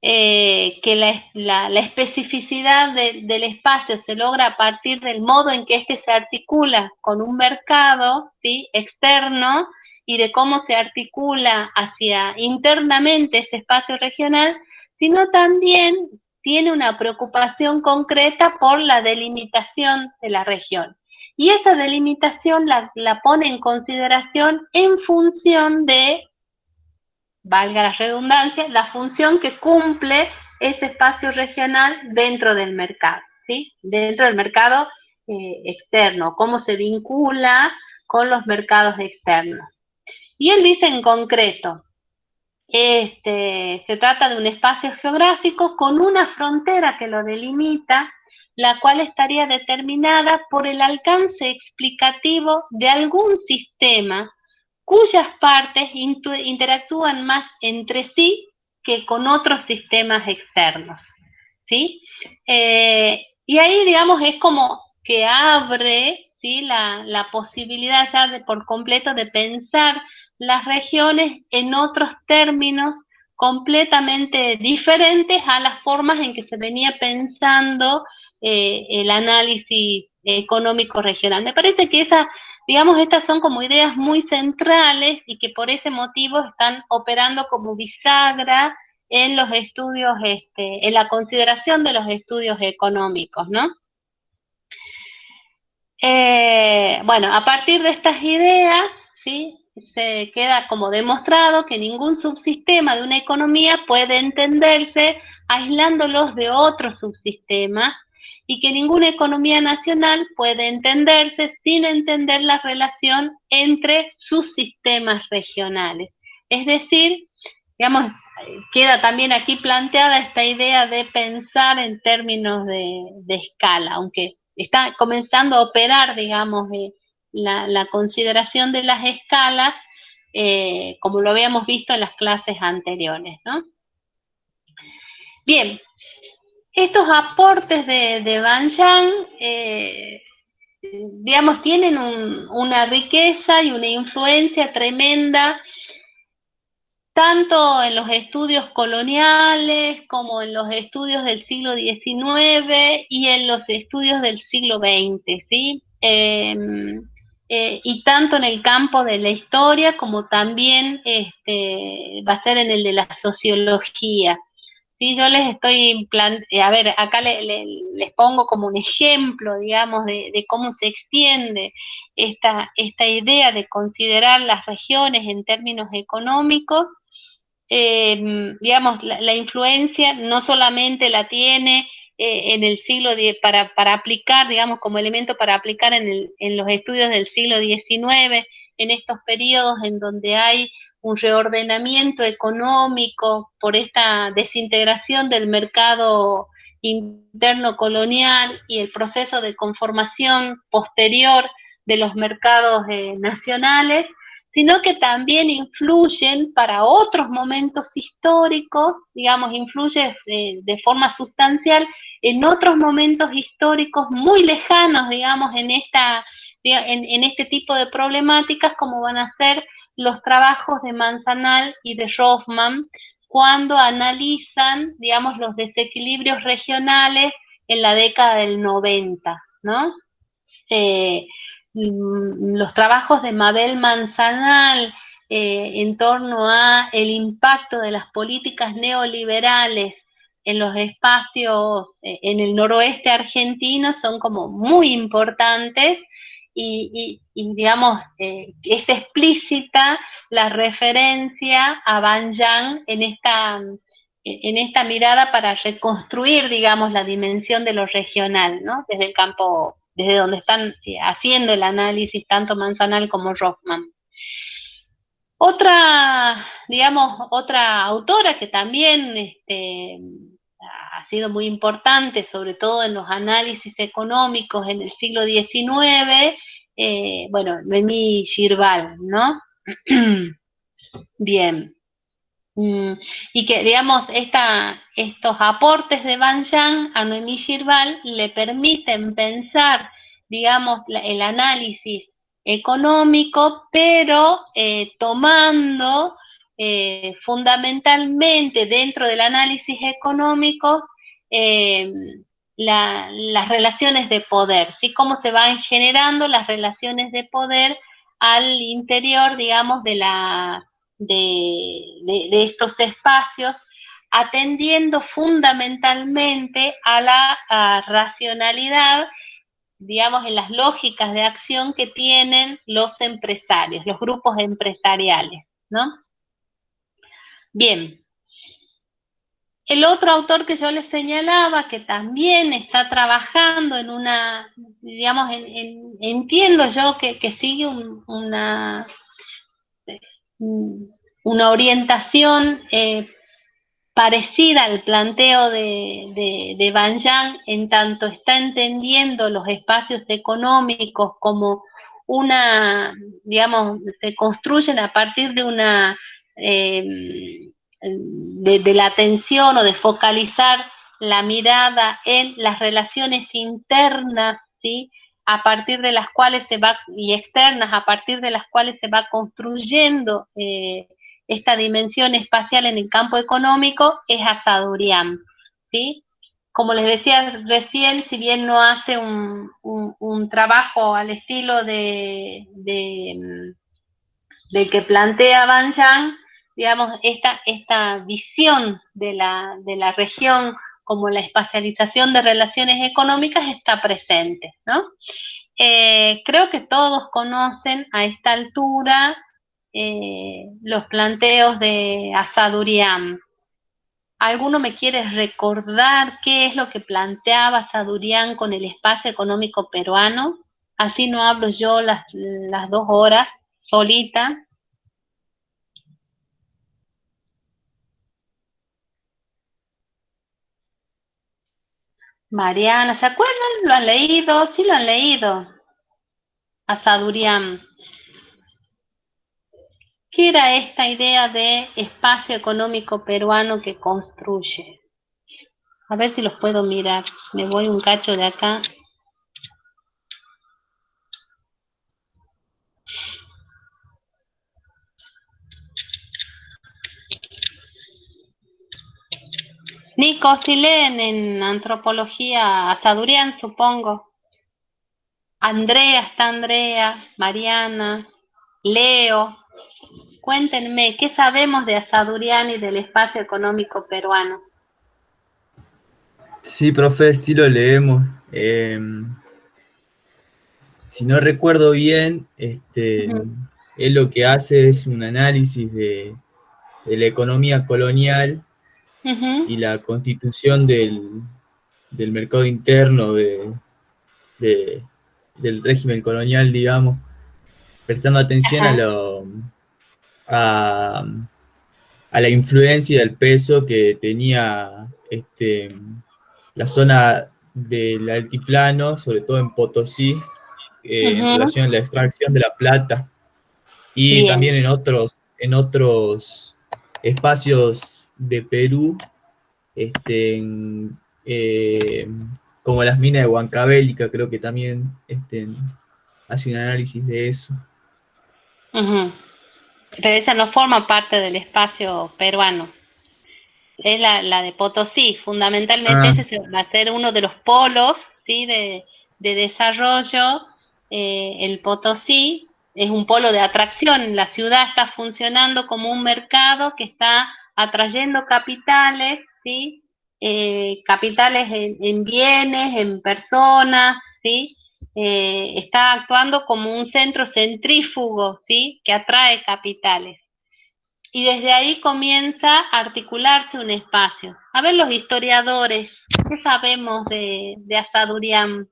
que la especificidad del espacio se logra a partir del modo en que éste se articula con un mercado, ¿sí? Externo, y de cómo se articula hacia internamente ese espacio regional, sino también tiene una preocupación concreta por la delimitación de la región. Y esa delimitación la pone en consideración en función de, valga la redundancia, la función que cumple ese espacio regional dentro del mercado, ¿sí? Dentro del mercado externo, cómo se vincula con los mercados externos. Y él dice en concreto, se trata de un espacio geográfico con una frontera que lo delimita, la cual estaría determinada por el alcance explicativo de algún sistema cuyas partes interactúan más entre sí que con otros sistemas externos, ¿sí? Y ahí, digamos, es como que abre, ¿sí? la posibilidad ya por completo de pensar las regiones en otros términos completamente diferentes a las formas en que se venía pensando el análisis económico regional. Me parece que digamos, estas son como ideas muy centrales y que por ese motivo están operando como bisagra en los estudios, en la consideración de los estudios económicos, ¿no? Bueno, a partir de estas ideas, ¿sí? Se queda como demostrado que ningún subsistema de una economía puede entenderse aislándolos de otros subsistemas y que ninguna economía nacional puede entenderse sin entender la relación entre sus sistemas regionales. Es decir, digamos, queda también aquí planteada esta idea de pensar en términos de escala, aunque está comenzando a operar, digamos, la consideración de las escalas, como lo habíamos visto en las clases anteriores, ¿no? Bien, estos aportes de Van Yang, digamos, tienen una riqueza y una influencia tremenda tanto en los estudios coloniales como en los estudios del siglo XIX y en los estudios del siglo XX, ¿sí? Y tanto en el campo de la historia como también va a ser en el de la sociología. Sí, yo les estoy, a ver, acá les pongo como un ejemplo, digamos, de cómo se extiende esta idea de considerar las regiones en términos económicos. Digamos, la influencia no solamente la tiene en el siglo X, para aplicar, digamos, como elemento para aplicar en los estudios del siglo XIX, en estos periodos en donde hay un reordenamiento económico por esta desintegración del mercado interno colonial y el proceso de conformación posterior de los mercados nacionales, sino que también influyen para otros momentos históricos, digamos, influye de forma sustancial en otros momentos históricos muy lejanos, digamos, en este tipo de problemáticas, como van a ser los trabajos de Manzanal y de Rothman, cuando analizan, digamos, los desequilibrios regionales en la década del 90, ¿no? Los trabajos de Mabel Manzanal en torno a el impacto de las políticas neoliberales en los espacios en el noroeste argentino son como muy importantes y digamos, es explícita la referencia a Banjang en esta mirada para reconstruir, digamos, la dimensión de lo regional, ¿no? Desde el campo, desde donde están haciendo el análisis tanto Manzanal como Rothman. Otra autora que también ha sido muy importante, sobre todo en los análisis económicos en el siglo XIX, bueno, Noemí Girbal, ¿no? Bien. Y que, digamos, estos aportes de Banjang a Noemí Girbal le permiten pensar, digamos, el análisis económico, pero tomando fundamentalmente dentro del análisis económico eh, las relaciones de poder, ¿sí? Cómo se van generando las relaciones de poder al interior, digamos, de estos espacios, atendiendo fundamentalmente a la racionalidad, digamos, en las lógicas de acción que tienen los empresarios, los grupos empresariales, ¿no? Bien. El otro autor que yo les señalaba, que también está trabajando en digamos, entiendo yo que sigue una orientación parecida al planteo de Banjang, en tanto está entendiendo los espacios económicos como digamos, se construyen a partir de de la atención o de focalizar la mirada en las relaciones internas, ¿sí? A partir de las cuales y externas, a partir de las cuales se va construyendo esta dimensión espacial en el campo económico, es Asadurian, ¿sí? Como les decía recién, si bien no hace un trabajo al estilo de que plantea Banjang, digamos, esta visión de la región como la espacialización de relaciones económicas está presente, ¿no? Creo que todos conocen a esta altura los planteos de Asadurian. ¿Alguno me quiere recordar qué es lo que planteaba Asadurian con el espacio económico peruano? Así no hablo yo las 2 horas solita. Mariana, ¿se acuerdan? ¿Lo han leído? Sí, lo han leído. Asadurian. ¿Qué era esta idea de espacio económico peruano que construye? A ver si los puedo mirar. Me voy un cacho de acá. chicos sí leen en antropología a Sadurian, supongo. Andrea, Mariana, Leo. Cuéntenme, ¿qué sabemos de Asadurian y del espacio económico peruano? Sí, profe, sí lo leemos. Si no recuerdo bien, Ujú, él lo que hace es un análisis de la economía colonial ujú, y la constitución del mercado interno de- del régimen colonial, digamos, prestando atención ajá, a, a la influencia del peso que tenía la zona del altiplano, sobre todo en Potosí, en ujú, relación a la extracción de la plata y bien, también en otros espacios de Perú, en, como las minas de Huancavelica, creo que también hace un análisis de eso. ujú. Pero esa no forma parte del espacio peruano. Es la de Potosí, fundamentalmente Ah, ese va a ser uno de los polos, ¿sí? de desarrollo. El Potosí es un polo de atracción, la ciudad está funcionando como un mercado que está atrayendo capitales, ¿sí? Capitales en bienes, en personas, ¿sí? Está actuando como un centro centrífugo, ¿sí? Que atrae capitales. Y desde ahí comienza a articularse un espacio. A ver los historiadores, ¿qué sabemos de Asadurian?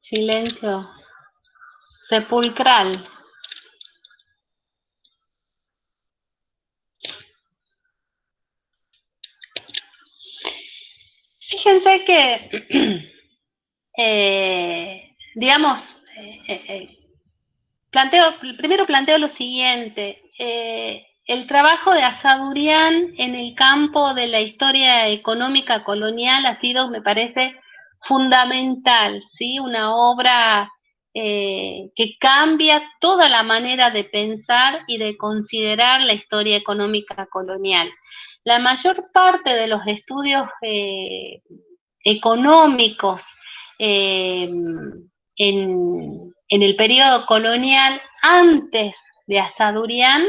Silencio sepulcral. Fíjense que, digamos, primero planteo lo siguiente. El trabajo de Asadurian en el campo de la historia económica colonial ha sido, me parece, fundamental, ¿sí? Una obra que cambia toda la manera de pensar y de considerar la historia económica colonial. La mayor parte de los estudios económicos eh, en el periodo colonial, antes de Asadurian,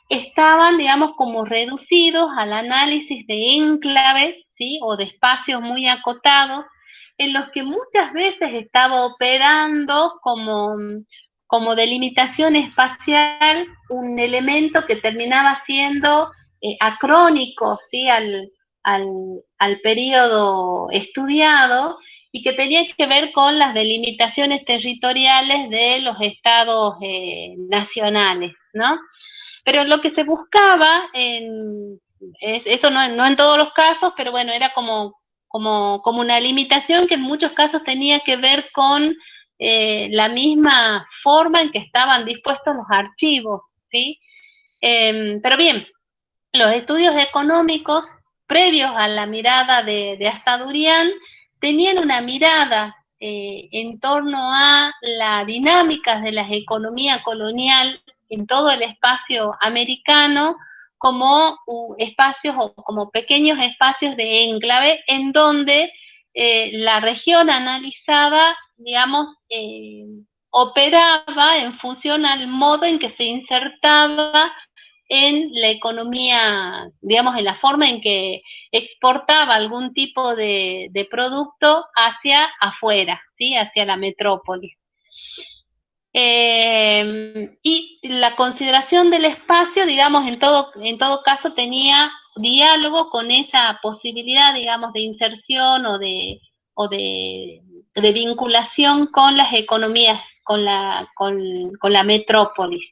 estaban, digamos, como reducidos al análisis de enclaves, ¿sí? O de espacios muy acotados, en los que muchas veces estaba operando como delimitación espacial un elemento que terminaba siendo acrónico, ¿sí? al, al periodo estudiado y que tenía que ver con las delimitaciones territoriales de los estados nacionales, ¿no? Pero lo que se buscaba, eso no en todos los casos, pero bueno, era como una limitación que en muchos casos tenía que ver con la misma forma en que estaban dispuestos los archivos, ¿sí? Pero bien, los estudios económicos previos a la mirada de Asadurian tenían una mirada en torno a las dinámicas de la economía colonial en todo el espacio americano como espacios o como pequeños espacios de enclave en donde la región analizada, digamos, operaba en función al modo en que se insertaba en la economía, digamos, en la forma en que exportaba algún tipo de producto hacia afuera, ¿sí? Hacia la metrópoli. Y la consideración del espacio, digamos, en todo caso tenía diálogo con esa posibilidad, digamos, de inserción o de vinculación con las economías, con la metrópolis.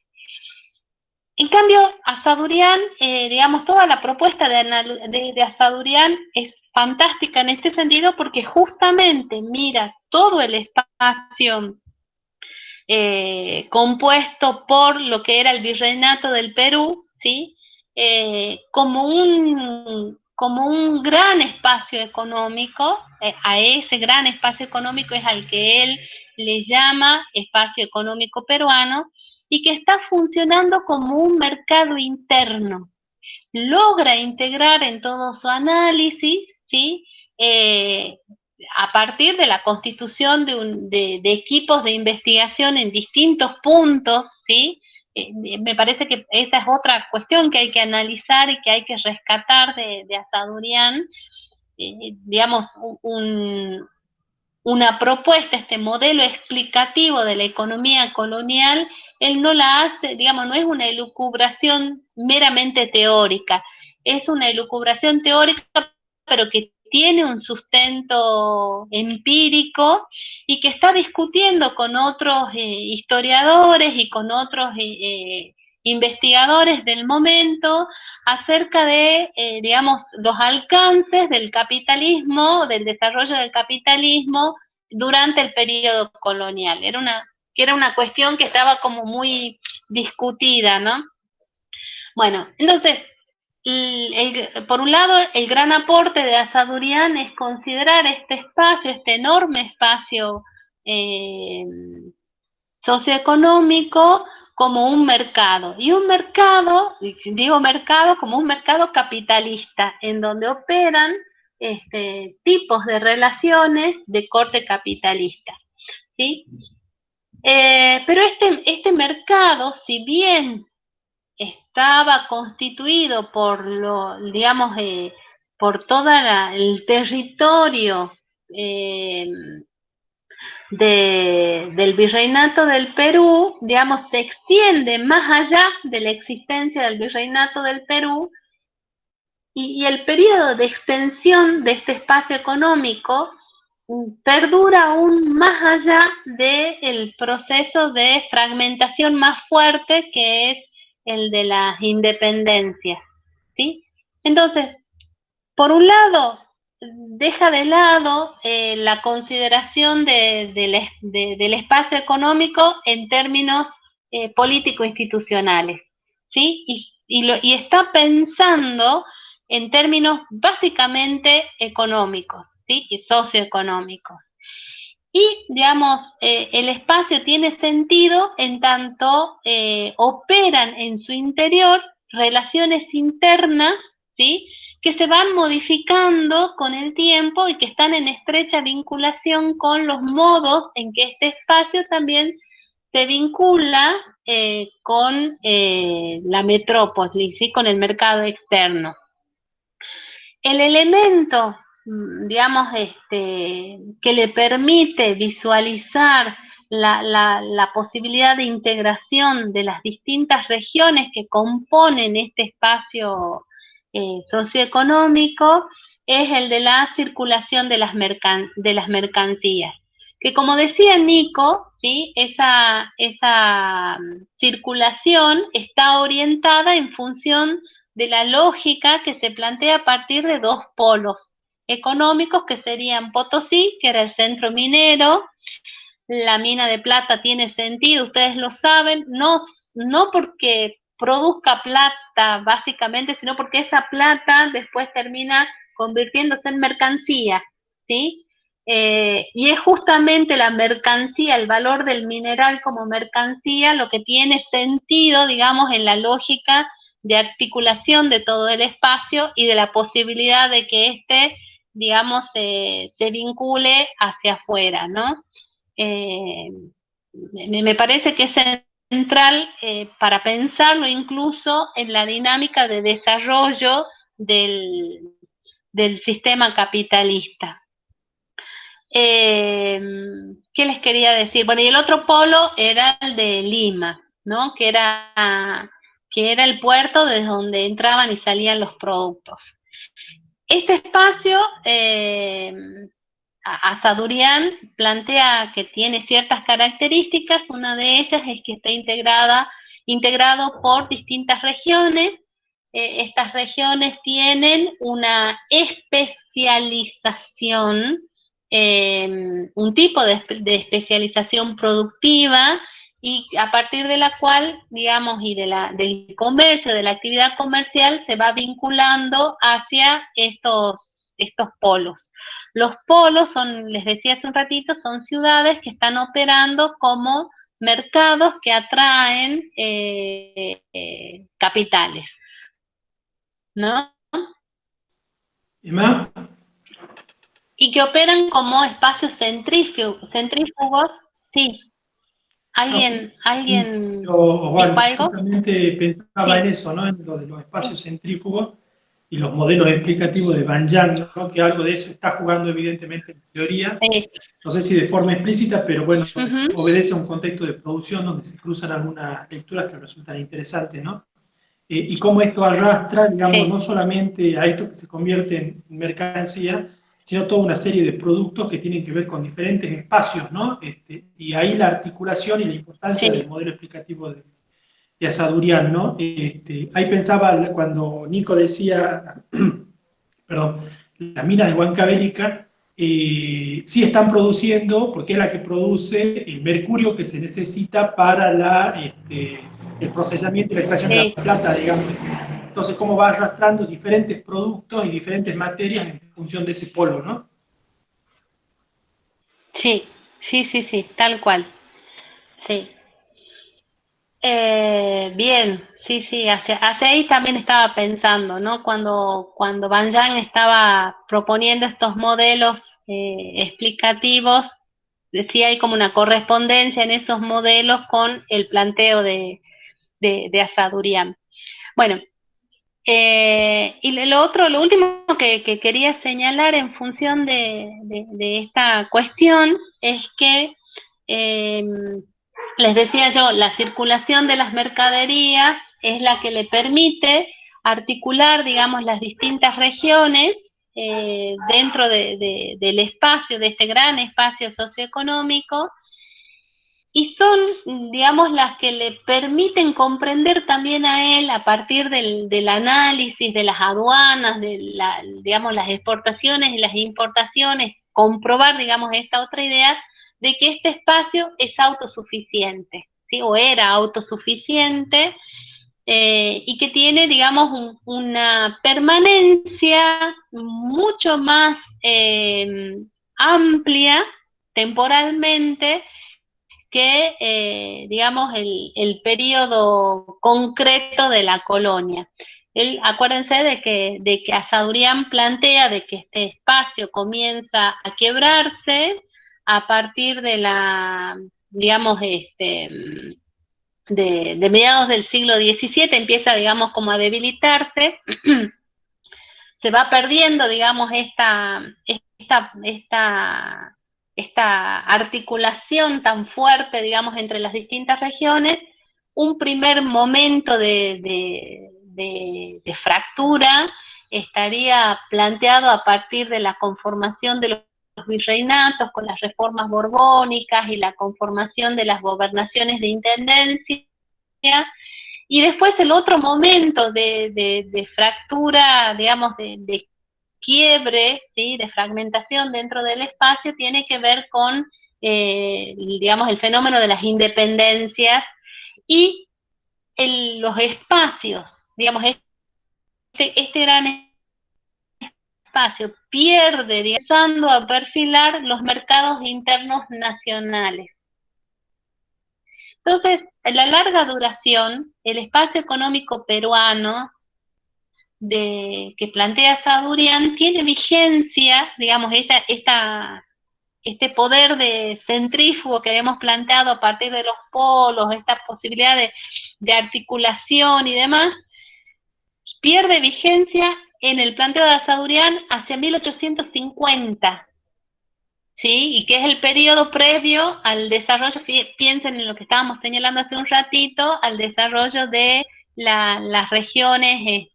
En cambio, Asadurian, digamos, toda la propuesta de Asadurian es fantástica en este sentido porque justamente mira todo el espacio compuesto por lo que era el virreinato del Perú, ¿sí? Como como un gran espacio económico, a ese gran espacio económico es al que él le llama espacio económico peruano, y que está funcionando como un mercado interno. Logra integrar en todo su análisis, ¿sí? A partir de la constitución de equipos de investigación en distintos puntos, ¿sí? Me parece que esa es otra cuestión que hay que analizar y que hay que rescatar de Asadurian, digamos, una propuesta, este modelo explicativo de la economía colonial, él no la hace, digamos, no es una elucubración meramente teórica, es una elucubración teórica, pero que tiene un sustento empírico y que está discutiendo con otros historiadores y con otros investigadores del momento acerca de, digamos, los alcances del capitalismo, del desarrollo del capitalismo durante el periodo colonial. Era una cuestión que estaba como muy discutida, ¿no? Bueno, entonces, por un lado, el gran aporte de Asadurian es considerar este espacio, este enorme espacio socioeconómico, como un mercado. Y un mercado, digo mercado, como un mercado capitalista, en donde operan tipos de relaciones de corte capitalista, ¿sí? Pero este mercado, si bien estaba constituido por digamos, por todo el territorio del Virreinato del Perú, digamos, se extiende más allá de la existencia del Virreinato del Perú, y el periodo de extensión de este espacio económico perdura aún más allá del proceso de fragmentación más fuerte, que es el de las independencias, ¿sí? Entonces, por un lado, deja de lado la consideración del espacio económico en términos político-institucionales, ¿sí? Y está pensando en términos básicamente económicos, ¿sí? Y socioeconómicos. Y, digamos, el espacio tiene sentido en tanto operan en su interior relaciones internas, ¿sí? Que se van modificando con el tiempo y que están en estrecha vinculación con los modos en que este espacio también se vincula con la metrópolis, ¿sí? Con el mercado externo. El elemento, digamos, que le permite visualizar la posibilidad de integración de las distintas regiones que componen este espacio socioeconómico, es el de la circulación de las mercancías. Que, como decía Nico, ¿sí? esa circulación está orientada en función de la lógica que se plantea a partir de dos polos económicos, que serían Potosí, que era el centro minero. La mina de plata tiene sentido, ustedes lo saben, no porque produzca plata básicamente, sino porque esa plata después termina convirtiéndose en mercancía, ¿sí? Y es justamente la mercancía, el valor del mineral como mercancía, lo que tiene sentido, digamos, en la lógica de articulación de todo el espacio y de la posibilidad de que digamos, se vincule hacia afuera, ¿no? Me parece que es central para pensarlo incluso en la dinámica de desarrollo del sistema capitalista. ¿Qué les quería decir? Bueno, y el otro polo era el de Lima, ¿no? Que era el puerto desde donde entraban y salían los productos. Este espacio, Asadurian plantea que tiene ciertas características. Una de ellas es que está integrado por distintas regiones. Estas regiones tienen una especialización, un tipo de especialización productiva, y a partir de la cual, digamos, y del comercio, de la actividad comercial, se va vinculando hacia estos polos. Los polos son, les decía hace un ratito, son ciudades que están operando como mercados que atraen capitales, ¿no? Emma, Y que operan como espacios centrífugos, sí. ¿Alguien sí, dijo Osvaldo, algo? justamente pensaba en Sí, eso, ¿no? En lo de los espacios centrífugos y los modelos explicativos de Van Yang, ¿no? Que algo de eso está jugando evidentemente en teoría, sí. no sé si de forma explícita, pero bueno, Uh-huh. obedece a un contexto de producción donde se cruzan algunas lecturas que resultan interesantes, ¿no? Y cómo esto arrastra, digamos, no Sí, solamente a esto que se convierte en mercancía, sino toda una serie de productos que tienen que ver con diferentes espacios, ¿no? Y ahí la articulación y la importancia del sí, modelo explicativo de Asadurian, ¿no? Ahí pensaba cuando Nico decía, perdón, las minas de Huancavelica sí están produciendo, porque es la que produce el mercurio que se necesita para el procesamiento y la extracción de la sí, plata, digamos. Entonces, cómo va arrastrando diferentes productos y diferentes materias en función de ese polo, ¿no? sí, sí, sí, sí, tal cual. Sí. Bien, sí, sí, hacia ahí también estaba pensando, ¿no? Cuando Van Yang estaba proponiendo estos modelos explicativos, decía hay como una correspondencia en esos modelos con el planteo de Asadurian. Bueno, y lo último que quería señalar en función de esta cuestión es que eh, les decía yo, la circulación de las mercaderías es la que le permite articular, digamos, las distintas regiones dentro del espacio, de este gran espacio socioeconómico, y son, digamos, las que le permiten comprender también a él, a partir del análisis de las aduanas, digamos, las exportaciones y las importaciones, comprobar, digamos, esta otra idea de que este espacio es autosuficiente, ¿sí? O era autosuficiente, y que tiene, digamos, una permanencia mucho más amplia temporalmente que, digamos, el periodo concreto de la colonia. Acuérdense de que Asadurian plantea de que este espacio comienza a quebrarse a partir digamos, de mediados del siglo XVII, empieza, digamos, como a debilitarse, se va perdiendo, digamos, esta articulación tan fuerte, digamos, entre las distintas regiones. Un primer momento de fractura estaría planteado a partir de la conformación de los virreinatos con las reformas borbónicas y la conformación de las gobernaciones de intendencia. Y después el otro momento de fractura, digamos, de quiebre, ¿sí? De fragmentación dentro del espacio, tiene que ver con, digamos, el fenómeno de las independencias y los espacios, digamos, este gran espacio pierde, empezando a perfilar los mercados internos nacionales. Entonces, en la larga duración, el espacio económico peruano que plantea Asadurian tiene vigencia, digamos, este poder de centrífugo que hemos planteado a partir de los polos, esta posibilidad de articulación y demás, pierde vigencia en el planteo de Asadurian hacia 1850. ¿Sí? Y que es el periodo previo al desarrollo, piensen en lo que estábamos señalando hace un ratito, al desarrollo de las regiones,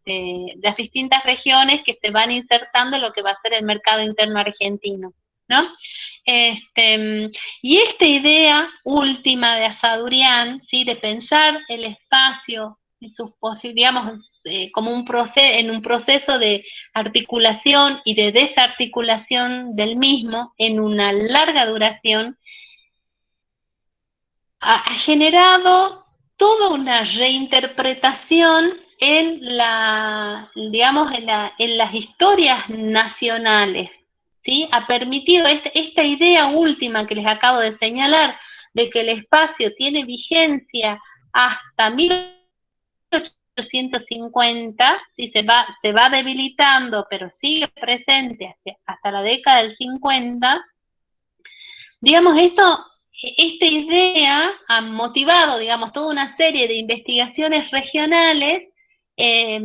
las distintas regiones que se van insertando en lo que va a ser el mercado interno argentino, ¿no? Y esta idea última de Asadurian, ¿sí? De pensar el espacio y sus posibilidades, digamos, como en un proceso de articulación y de desarticulación del mismo en una larga duración, ha generado toda una reinterpretación en digamos, en las historias nacionales, ¿sí? Ha permitido esta idea última que les acabo de señalar, de que el espacio tiene vigencia hasta 1850, ¿sí? se va debilitando, pero sigue presente hasta la década del 50, digamos, esta idea ha motivado, digamos, toda una serie de investigaciones regionales, eh,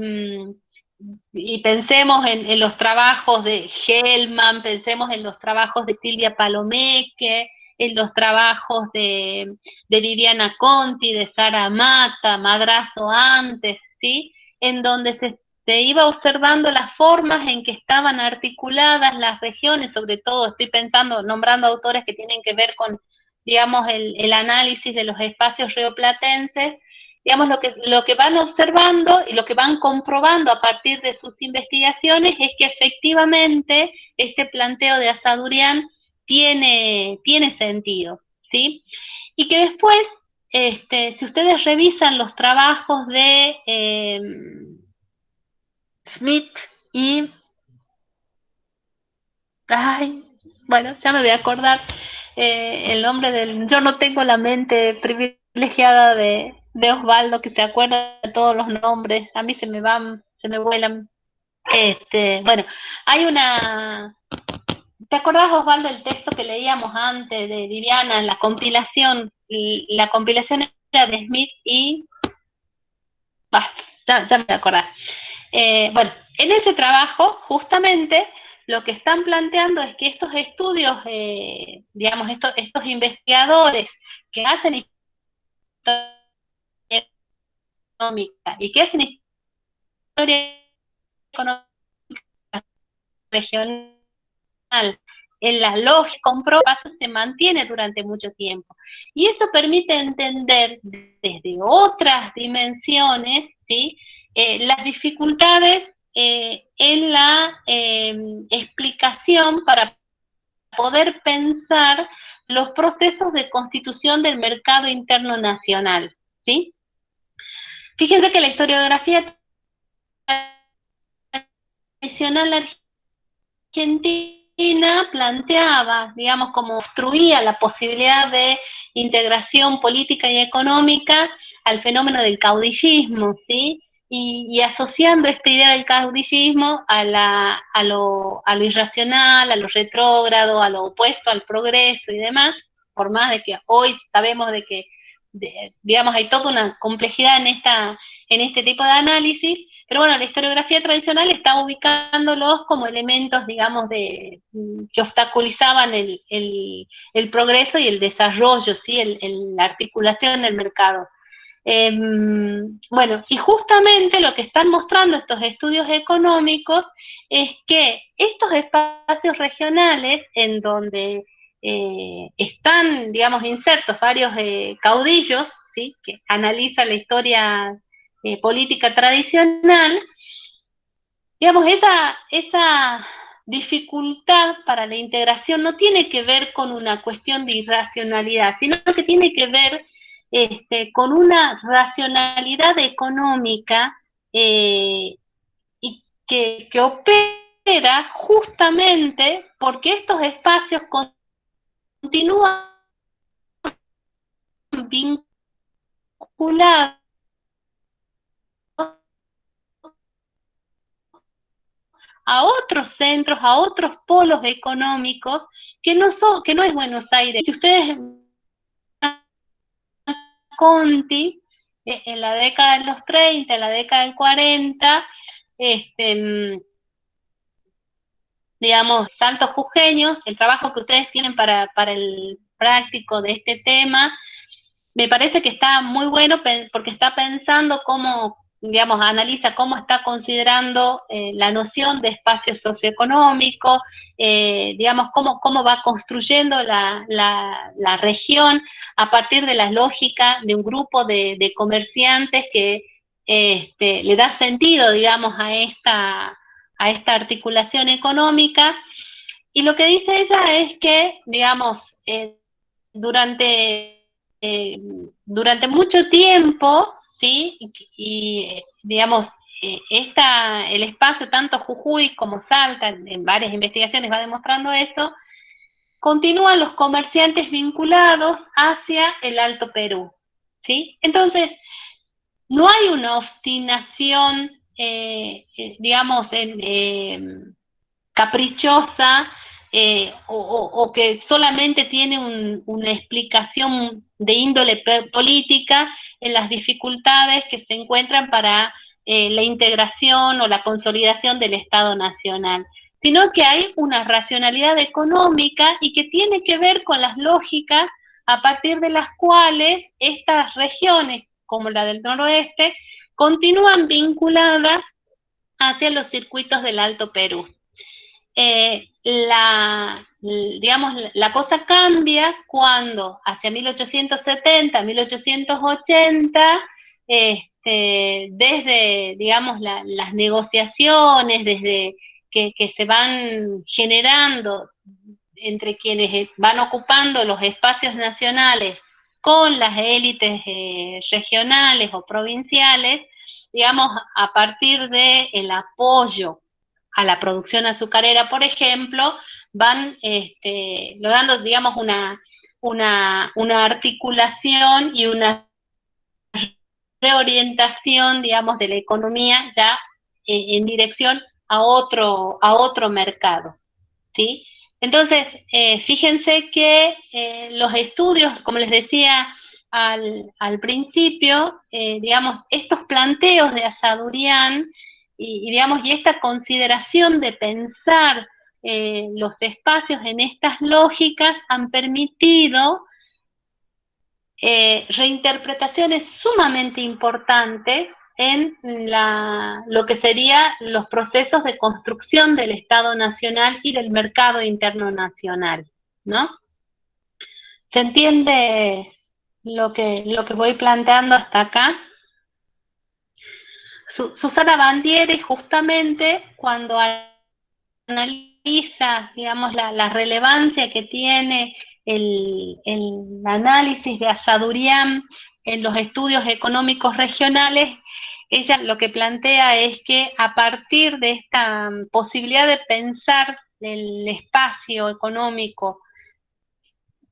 y pensemos en los trabajos de Hellman, pensemos en los trabajos de Silvia Palomeque, en los trabajos de Viviana Conti, de Sara Mata, Madrazo antes, ¿sí? En donde se iba observando las formas en que estaban articuladas las regiones, sobre todo estoy pensando, nombrando autores que tienen que ver con, digamos, el análisis de los espacios rioplatenses, digamos, lo que van observando y lo que van comprobando a partir de sus investigaciones es que efectivamente este planteo de Asadurian tiene sentido, ¿sí? Y que después, si ustedes revisan los trabajos de Smith y... Ay, bueno, ya me voy a acordar el nombre del... Yo no tengo la mente privilegiada de Osvaldo, que se acuerda de todos los nombres. A mí se me vuelan. Bueno, hay una... ¿Te acordás, Osvaldo, el texto que leíamos antes de Viviana, la compilación? La compilación era de Smith y... ya me voy a acordar. Bueno, en ese trabajo, justamente, lo que están planteando es que estos estudios, digamos, estos investigadores que hacen historia económica y que hacen historia económica regional, en la lógica comprobada se mantiene durante mucho tiempo. Y eso permite entender desde otras dimensiones, ¿sí? Las dificultades en la explicación para poder pensar los procesos de constitución del mercado interno nacional, ¿sí? Fíjense que la historiografía tradicional argentina planteaba, digamos, como obstruía la posibilidad de integración política y económica al fenómeno del caudillismo, ¿sí? Y asociando esta idea del caudillismo a lo irracional, a lo retrógrado, a lo opuesto al progreso y demás, por más de que hoy sabemos de que, digamos, hay toda una complejidad en este tipo de análisis, pero bueno, la historiografía tradicional está ubicándolos como elementos, digamos, que obstaculizaban el progreso y el desarrollo, ¿sí? La articulación del mercado. Bueno, y justamente lo que están mostrando estos estudios económicos es que estos espacios regionales en donde están, digamos, insertos varios caudillos, ¿sí? Que analizan la historia política tradicional, digamos, esa dificultad para la integración no tiene que ver con una cuestión de irracionalidad, sino que tiene que ver con una racionalidad económica y que opera justamente porque estos espacios continúan vinculados a otros centros, a otros polos económicos que no es Buenos Aires. Si ustedes Conti, en la década de los 30, en la década del 40, digamos, saltos jujeños, el trabajo que ustedes tienen para el práctico de este tema, me parece que está muy bueno porque está pensando cómo, digamos, analiza cómo está considerando la noción de espacio socioeconómico, digamos, cómo va construyendo la región a partir de la lógica de un grupo de comerciantes que le da sentido, digamos, a esta articulación económica. Y lo que dice ella es que, digamos, durante durante mucho tiempo, ¿sí? Digamos, el espacio, tanto Jujuy como Salta, en varias investigaciones va demostrando eso, continúan los comerciantes vinculados hacia el Alto Perú, ¿sí? Entonces, no hay una obstinación, digamos, caprichosa, o que solamente tiene una explicación de índole política en las dificultades que se encuentran para la integración o la consolidación del Estado Nacional, sino que hay una racionalidad económica y que tiene que ver con las lógicas a partir de las cuales estas regiones, como la del noroeste, continúan vinculadas hacia los circuitos del Alto Perú. Digamos, la cosa cambia cuando hacia 1870, 1880, desde, digamos, las negociaciones, desde que se van generando entre quienes van ocupando los espacios nacionales con las élites regionales o provinciales, digamos, a partir del apoyo a la producción azucarera, por ejemplo, van logrando, digamos, una articulación y una reorientación, digamos, de la economía ya en dirección a otro mercado, ¿sí? Entonces, fíjense que los estudios, como les decía al principio, digamos, estos planteos de Azadurian digamos, y esta consideración de pensar los espacios en estas lógicas han permitido reinterpretaciones sumamente importantes en lo que serían los procesos de construcción del Estado Nacional y del mercado interno nacional, ¿no? ¿Se entiende lo que voy planteando hasta acá? Susana Bandieri, justamente cuando analiza, digamos, la relevancia que tiene el análisis de Azadurian en los estudios económicos regionales, ella lo que plantea es que a partir de esta posibilidad de pensar el espacio económico,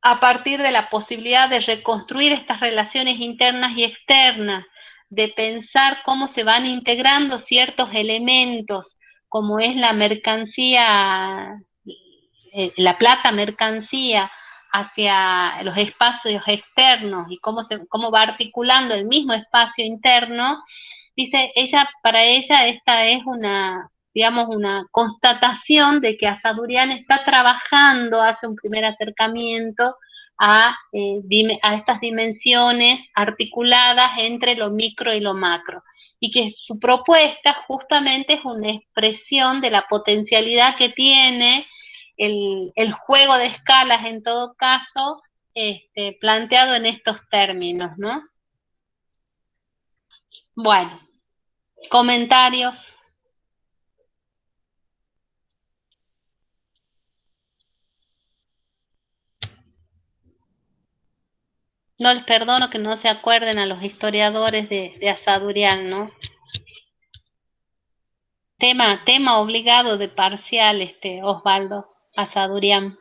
a partir de la posibilidad de reconstruir estas relaciones internas y externas, de pensar cómo se van integrando ciertos elementos, como es la mercancía, la plata mercancía, hacia los espacios externos y cómo va articulando el mismo espacio interno, dice ella, para ella esta es digamos, una constatación de que Azadurian está trabajando, hace un primer acercamiento a estas dimensiones articuladas entre lo micro y lo macro, y que su propuesta justamente es una expresión de la potencialidad que tiene el juego de escalas, en todo caso, planteado en estos términos, ¿no? Bueno, comentarios. No les perdono que no se acuerden a los historiadores de Azadurian, ¿no? Tema obligado de parcial, Osvaldo, Azadurian.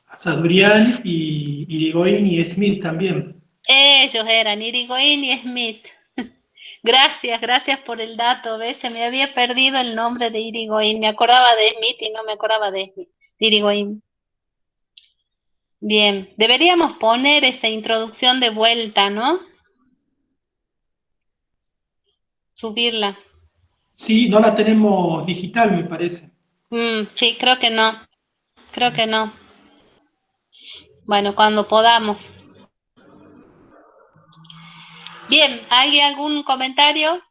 Azadurian y Irigoyen y Smith también. Ellos eran Irigoyen y Smith. Gracias por el dato, ¿ves? Se me había perdido el nombre de Irigoyen. Me acordaba de Smith y no me acordaba de Irigoyen. Bien, deberíamos poner esa introducción de vuelta, ¿no? Subirla. Sí, no la tenemos digital, me parece. Sí, creo que no. Creo que no. Bueno, cuando podamos. Bien, ¿hay algún comentario?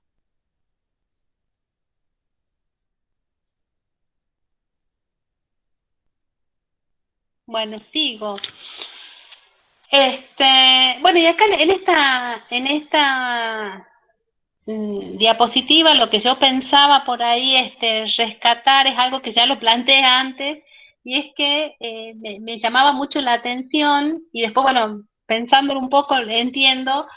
Bueno, sigo. Bueno, y acá en esta diapositiva, lo que yo pensaba por ahí rescatar es algo que ya lo planteé antes, y es que me llamaba mucho la atención, y después, bueno, pensándolo un poco, entiendo,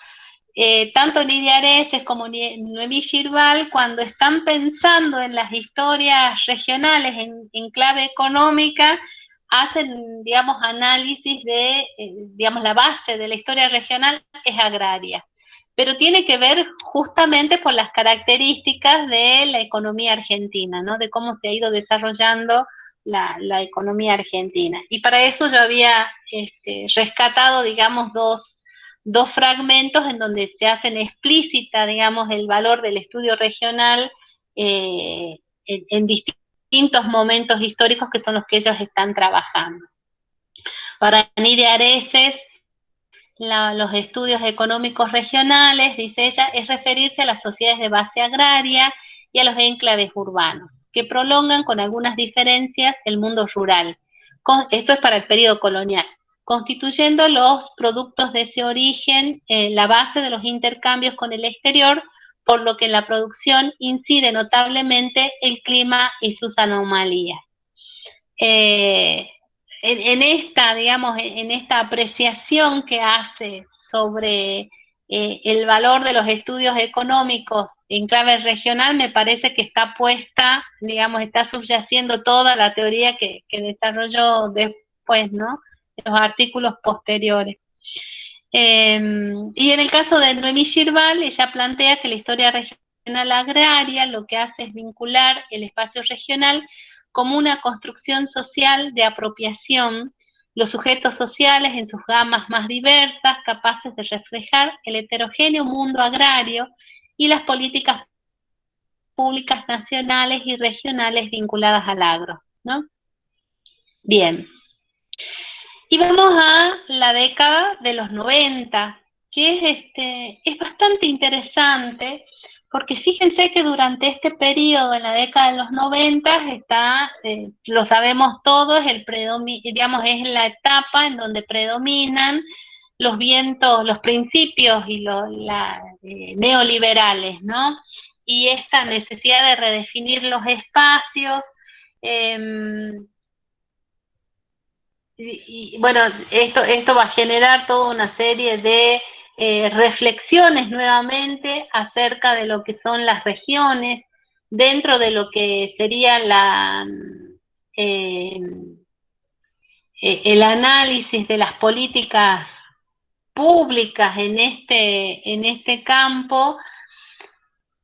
tanto Nidia Areces como Noemí Girbal, cuando están pensando en las historias regionales en clave económica, hacen, digamos, análisis de, digamos, la base de la historia regional es agraria, pero tiene que ver justamente por las características de la economía argentina, ¿no? De cómo se ha ido desarrollando la economía argentina. Y para eso yo había rescatado, digamos, dos fragmentos en donde se hacen explícita, digamos, el valor del estudio regional en distintos momentos históricos que son los que ellos están trabajando. Para Nidia Areces, los estudios económicos regionales, dice ella, es referirse a las sociedades de base agraria y a los enclaves urbanos, que prolongan con algunas diferencias el mundo rural. Esto es para el periodo colonial, constituyendo los productos de ese origen la base de los intercambios con el exterior, por lo que en la producción incide notablemente el clima y sus anomalías. En esta, digamos, en esta apreciación que hace sobre el valor de los estudios económicos en clave regional, me parece que está puesta, digamos, está subyaciendo toda la teoría que desarrolló después, ¿no? En los artículos posteriores. Y en el caso de Noemí Girbal, ella plantea que la historia regional agraria lo que hace es vincular el espacio regional como una construcción social de apropiación, los sujetos sociales en sus gamas más diversas, capaces de reflejar el heterogéneo mundo agrario y las políticas públicas nacionales y regionales vinculadas al agro, ¿no? Bien. Y vamos a la década de los 90, que es bastante interesante, porque fíjense que durante este periodo, en la década de los 90, está, lo sabemos todos, digamos, es la etapa en donde predominan los vientos, los principios y neoliberales, ¿no? Y esta necesidad de redefinir los espacios, y bueno, esto va a generar toda una serie de reflexiones nuevamente acerca de lo que son las regiones, dentro de lo que sería el análisis de las políticas públicas en este campo,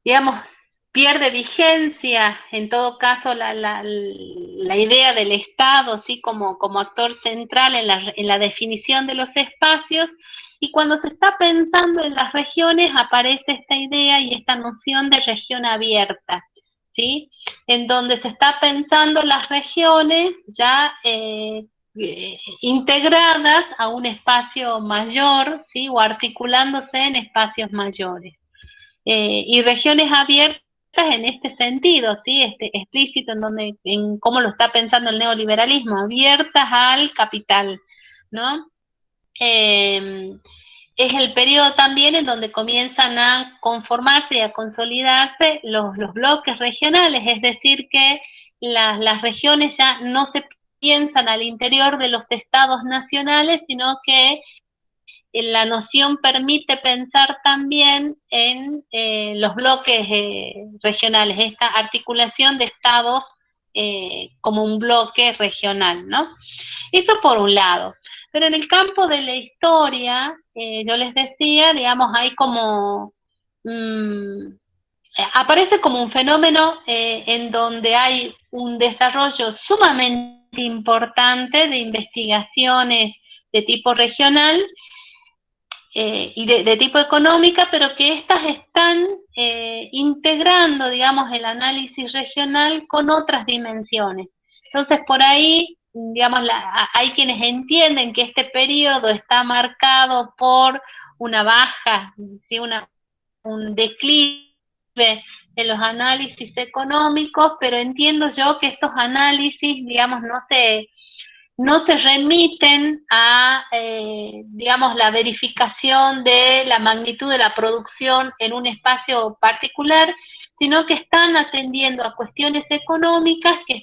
digamos, pierde vigencia, en todo caso, la idea del Estado, ¿sí? como actor central en la definición de los espacios, y cuando se está pensando en las regiones aparece esta idea y esta noción de región abierta, ¿sí? En donde se está pensando las regiones ya integradas a un espacio mayor, ¿sí? O articulándose en espacios mayores. Y regiones abiertas en este sentido, ¿sí? Explícito en cómo lo está pensando el neoliberalismo, abiertas al capital, ¿no? Es el periodo también en donde comienzan a conformarse y a consolidarse los bloques regionales, es decir que las regiones ya no se piensan al interior de los estados nacionales, sino que la noción permite pensar también en los bloques regionales, esta articulación de estados como un bloque regional, ¿no? Eso por un lado. Pero en el campo de la historia, yo les decía, digamos, hay como aparece como un fenómeno en donde hay un desarrollo sumamente importante de investigaciones de tipo regional y de tipo económica, pero que estas están integrando, digamos, el análisis regional con otras dimensiones. Entonces, por ahí, digamos, hay quienes entienden que este periodo está marcado por una baja, ¿sí? Un declive en los análisis económicos, pero entiendo yo que estos análisis, digamos, no se remiten a, digamos, la verificación de la magnitud de la producción en un espacio particular, sino que están atendiendo a cuestiones económicas que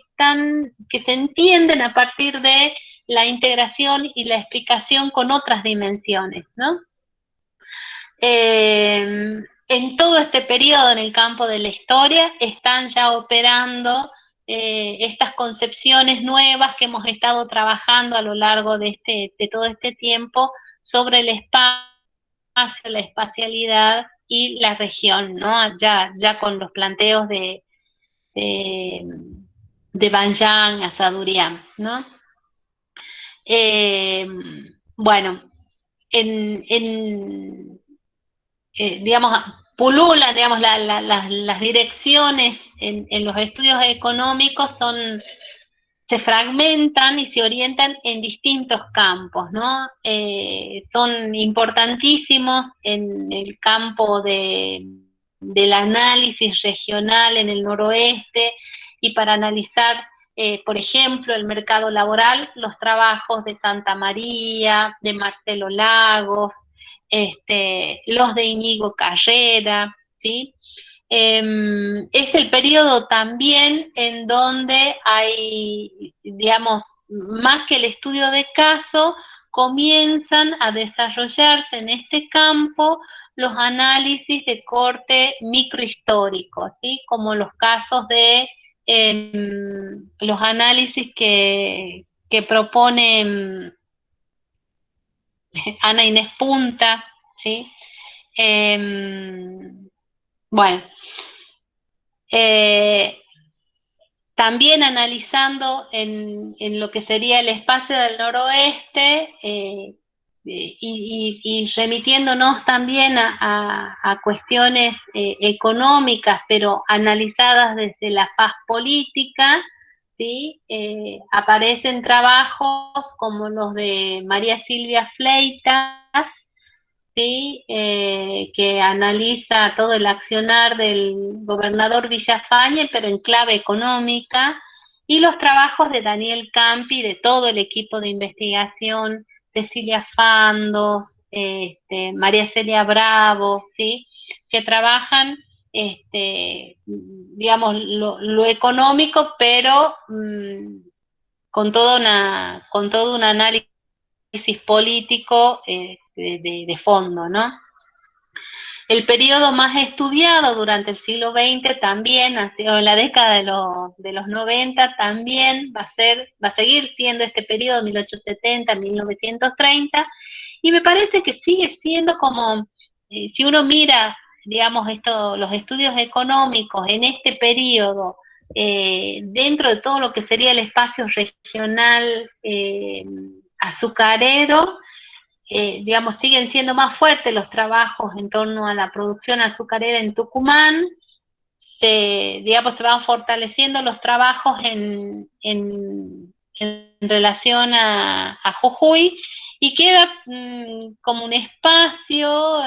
se entienden a partir de la integración y la explicación con otras dimensiones, ¿no? En todo este periodo en el campo de la historia están ya operando estas concepciones nuevas que hemos estado trabajando a lo largo de todo este tiempo sobre el espacio, la espacialidad y la región, ¿no? Ya con los planteos de Banjang, Asadurian, ¿no? Bueno, digamos, pululan, digamos, las direcciones en los estudios económicos se fragmentan y se orientan en distintos campos, ¿no? Son importantísimos en el campo del análisis regional en el noroeste y para analizar, por ejemplo, el mercado laboral, los trabajos de Santa María, de Marcelo Lagos, los de Íñigo Carrera, ¿sí? Es el periodo también en donde hay, digamos, más que el estudio de caso, comienzan a desarrollarse en este campo los análisis de corte microhistórico, ¿sí? Como los casos de los análisis que propone Ana Inés Punta, ¿sí? Bueno, también analizando en lo que sería el espacio del noroeste y remitiéndonos también a cuestiones económicas, pero analizadas desde la paz política, ¿sí? Aparecen trabajos como los de María Silvia Fleitas, ¿sí? Que analiza todo el accionar del gobernador Villafañe, pero en clave económica, y los trabajos de Daniel Campi, de todo el equipo de investigación, Cecilia Fandos, María Celia Bravo, ¿sí? Que trabajan, digamos, lo económico, pero con todo un análisis político de fondo, ¿no? El periodo más estudiado durante el siglo XX también, en la década de los 90 también va a seguir siendo este periodo 1870-1930, y me parece que sigue siendo como, si uno mira, digamos, los estudios económicos en este periodo, dentro de todo lo que sería el espacio regional azucarero, digamos, siguen siendo más fuertes los trabajos en torno a la producción azucarera en Tucumán, digamos, se van fortaleciendo los trabajos en relación a Jujuy, y queda como un espacio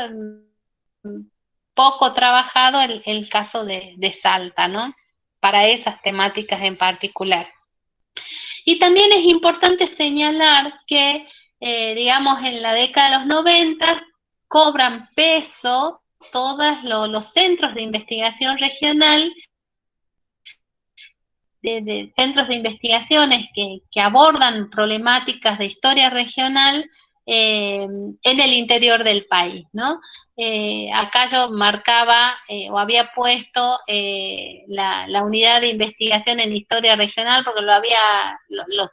poco trabajado el caso de Salta, ¿no? Para esas temáticas en particular. Y también es importante señalar que digamos, en la década de los 90 cobran peso todos los centros de investigación regional, de centros de investigaciones que abordan problemáticas de historia regional en el interior del país, ¿no? Acá yo marcaba o había puesto la unidad de investigación en historia regional, porque lo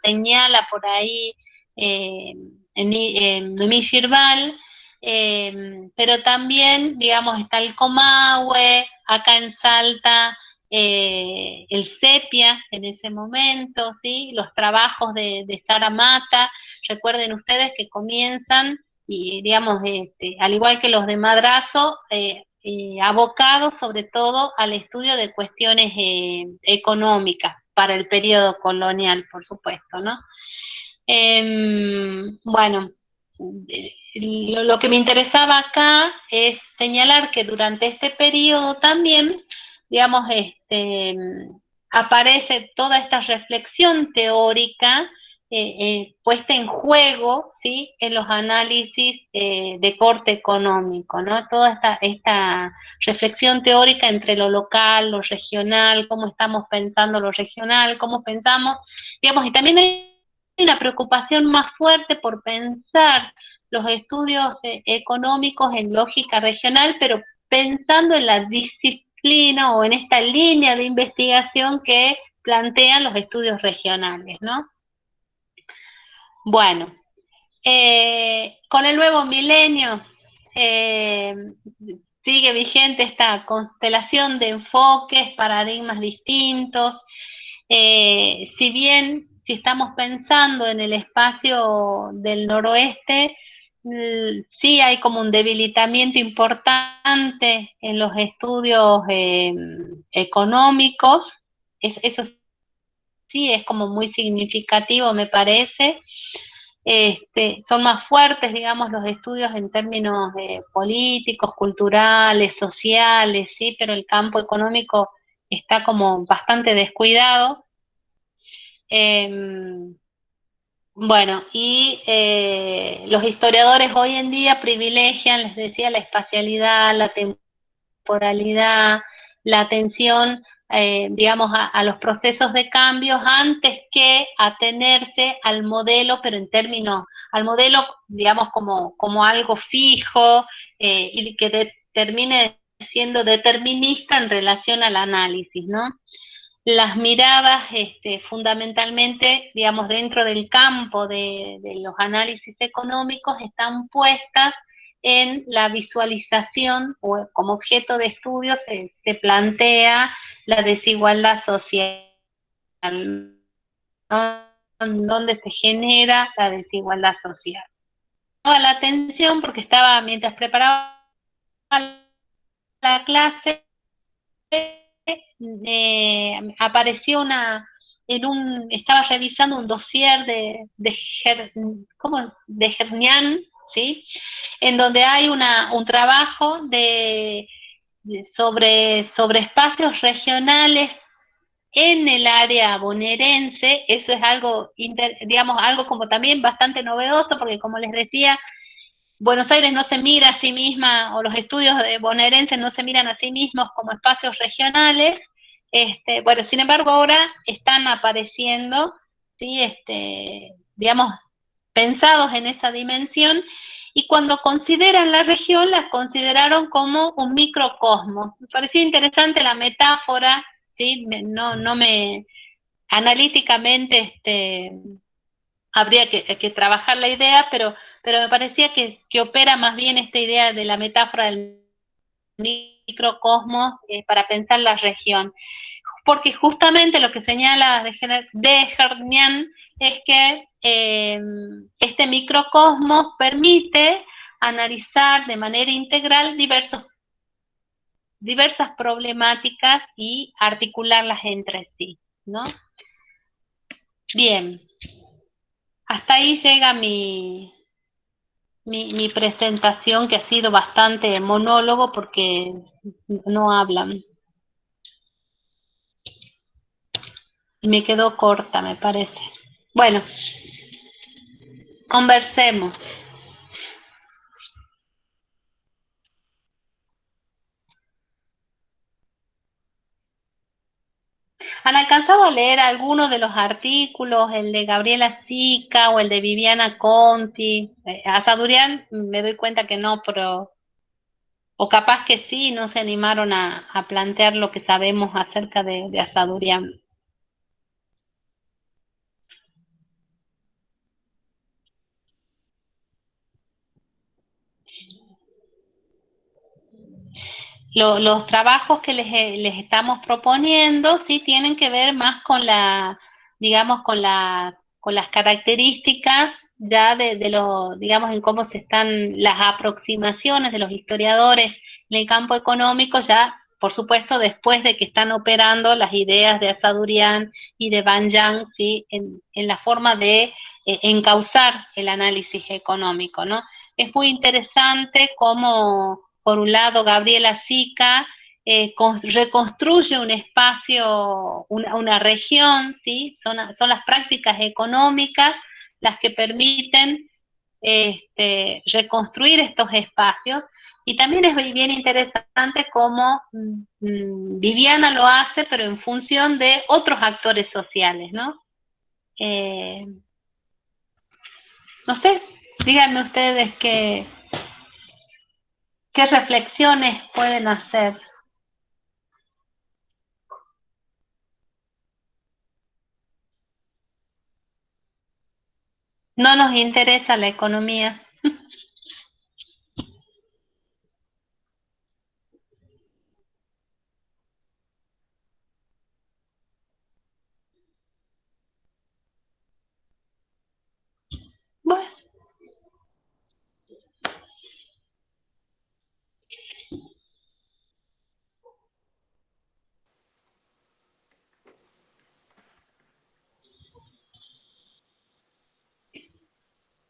señala por ahí en Noemí Girbal, pero también, digamos, está el Comahue, acá en Salta, el Sepia en ese momento, ¿sí? Los trabajos de Sara Mata, recuerden ustedes que comienzan, y digamos, al igual que los de Madrazo, abocados sobre todo al estudio de cuestiones económicas para el periodo colonial, por supuesto, ¿no? Bueno, lo que me interesaba acá es señalar que durante este periodo también, digamos, aparece toda esta reflexión teórica puesta en juego, ¿sí? En los análisis de corte económico, ¿no? Toda esta reflexión teórica entre lo local, lo regional, cómo estamos pensando lo regional, cómo pensamos, digamos, y también hay una preocupación más fuerte por pensar los estudios económicos en lógica regional, pero pensando en la disciplina o en esta línea de investigación que plantean los estudios regionales, ¿no? Bueno, con el nuevo milenio sigue vigente esta constelación de enfoques, paradigmas distintos. Si bien, si estamos pensando en el espacio del noroeste, sí hay como un debilitamiento importante en los estudios económicos. Eso sí es como muy significativo, me parece. Son más fuertes, digamos, los estudios en términos políticos, culturales, sociales, ¿sí? Pero el campo económico está como bastante descuidado. Bueno, y los historiadores hoy en día privilegian, les decía, la espacialidad, la temporalidad, la atención, digamos, a los procesos de cambios antes que atenerse al modelo, pero en términos, al modelo, digamos, como algo fijo y que termine siendo determinista en relación al análisis, ¿no? Las miradas fundamentalmente, digamos, dentro del campo de los análisis económicos están puestas en la visualización o como objeto de estudio se plantea la desigualdad social, ¿no? Donde se genera la desigualdad social. Toda la atención porque estaba, mientras preparaba la clase, apareció estaba revisando un dossier de Hernian, ¿sí? En donde hay un trabajo sobre espacios regionales en el área bonaerense. Eso es algo, digamos, algo como también bastante novedoso, porque como les decía, Buenos Aires no se mira a sí misma, o los estudios bonaerenses no se miran a sí mismos como espacios regionales. Bueno, sin embargo, ahora están apareciendo, ¿sí? Digamos, pensados en esa dimensión, y cuando consideran la región, la consideraron como un microcosmos. Me parecía interesante la metáfora, ¿sí? Analíticamente, habría que trabajar la idea, pero me parecía que opera más bien esta idea de la metáfora del microcosmos para pensar la región. Porque justamente lo que señala de Hernian es que este microcosmos permite analizar de manera integral diversas problemáticas y articularlas entre sí, ¿no? Bien. Hasta ahí llega mi presentación, que ha sido bastante monólogo porque no hablan. Me quedó corta, me parece. Bueno, conversemos. ¿Han alcanzado a leer alguno de los artículos, el de Gabriela Sica o el de Viviana Conti? A Sadurian me doy cuenta que no, pero o capaz que sí, no se animaron a plantear lo que sabemos acerca de Asadurian. Los trabajos que les estamos proponiendo sí tienen que ver más con digamos, con las características ya digamos, en cómo se están las aproximaciones de los historiadores en el campo económico, ya, por supuesto, después de que están operando las ideas de Asadurian y de Van Yang, ¿sí? En la forma de encauzar el análisis económico, ¿no? Es muy interesante cómo, por un lado, Gabriela Sica reconstruye un espacio, una región, ¿sí? Son las prácticas económicas las que permiten reconstruir estos espacios, y también es bien interesante cómo Viviana lo hace, pero en función de otros actores sociales, ¿no? No sé, díganme ustedes qué reflexiones pueden hacer. No nos interesa la economía. Bueno,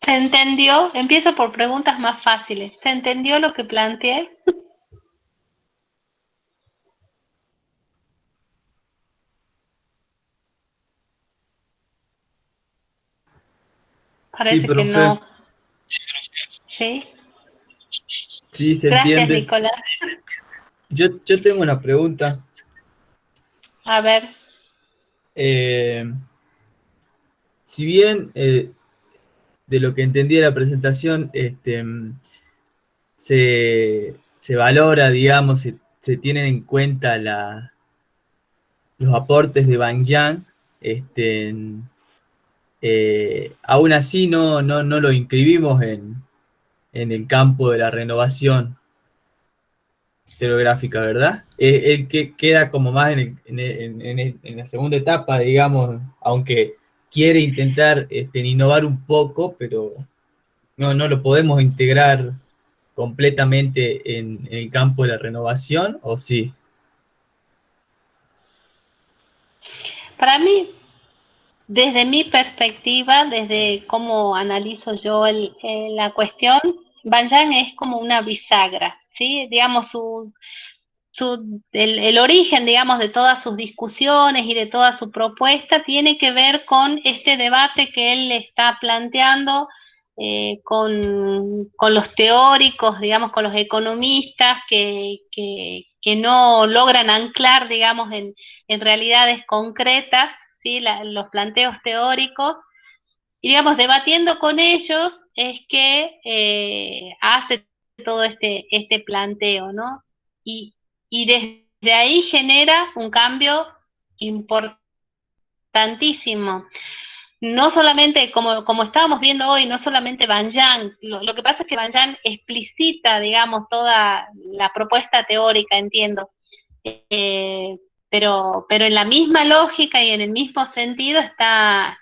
¿se entendió? Empiezo por preguntas más fáciles. ¿Se entendió lo que planteé? Sí, Parece que profe, no. ¿Sí? sí se Gracias, entiende. Nicolás. Yo tengo una pregunta. A ver, Eh, si bien de lo que entendí de la presentación, se valora, digamos, se tienen en cuenta los aportes de Banyan, este, aún así no lo inscribimos en el campo de la renovación telegráfica, ¿verdad? El que queda como más en la segunda etapa, digamos, aunque quiere intentar innovar un poco, pero no lo podemos integrar completamente en el campo de la renovación, ¿o sí? para mí, desde mi perspectiva, desde cómo analizo yo la cuestión, Banyan es como una bisagra, ¿sí? Digamos, el origen, digamos, de todas sus discusiones y de toda su propuesta tiene que ver con este debate que él está planteando con los teóricos, digamos, con los economistas que no logran anclar, digamos, en realidades concretas, ¿sí? Los planteos teóricos, y digamos, debatiendo con ellos es que hace todo este planteo, ¿no? Y, y desde ahí genera un cambio importantísimo. No solamente, como estábamos viendo hoy, no solamente Banyan, lo que pasa es que Banyan explicita, digamos, toda la propuesta teórica, entiendo, eh, pero en la misma lógica y en el mismo sentido está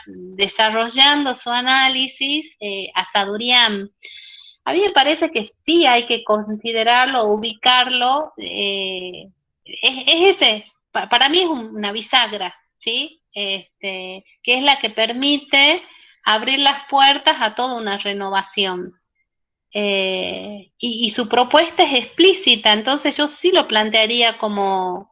desarrollando su análisis Asadurian. A mí me parece que sí hay que considerarlo, ubicarlo, es ese, para mí es una bisagra, ¿sí? Que es la que permite abrir las puertas a toda una renovación. Y su propuesta es explícita, entonces yo sí lo plantearía como,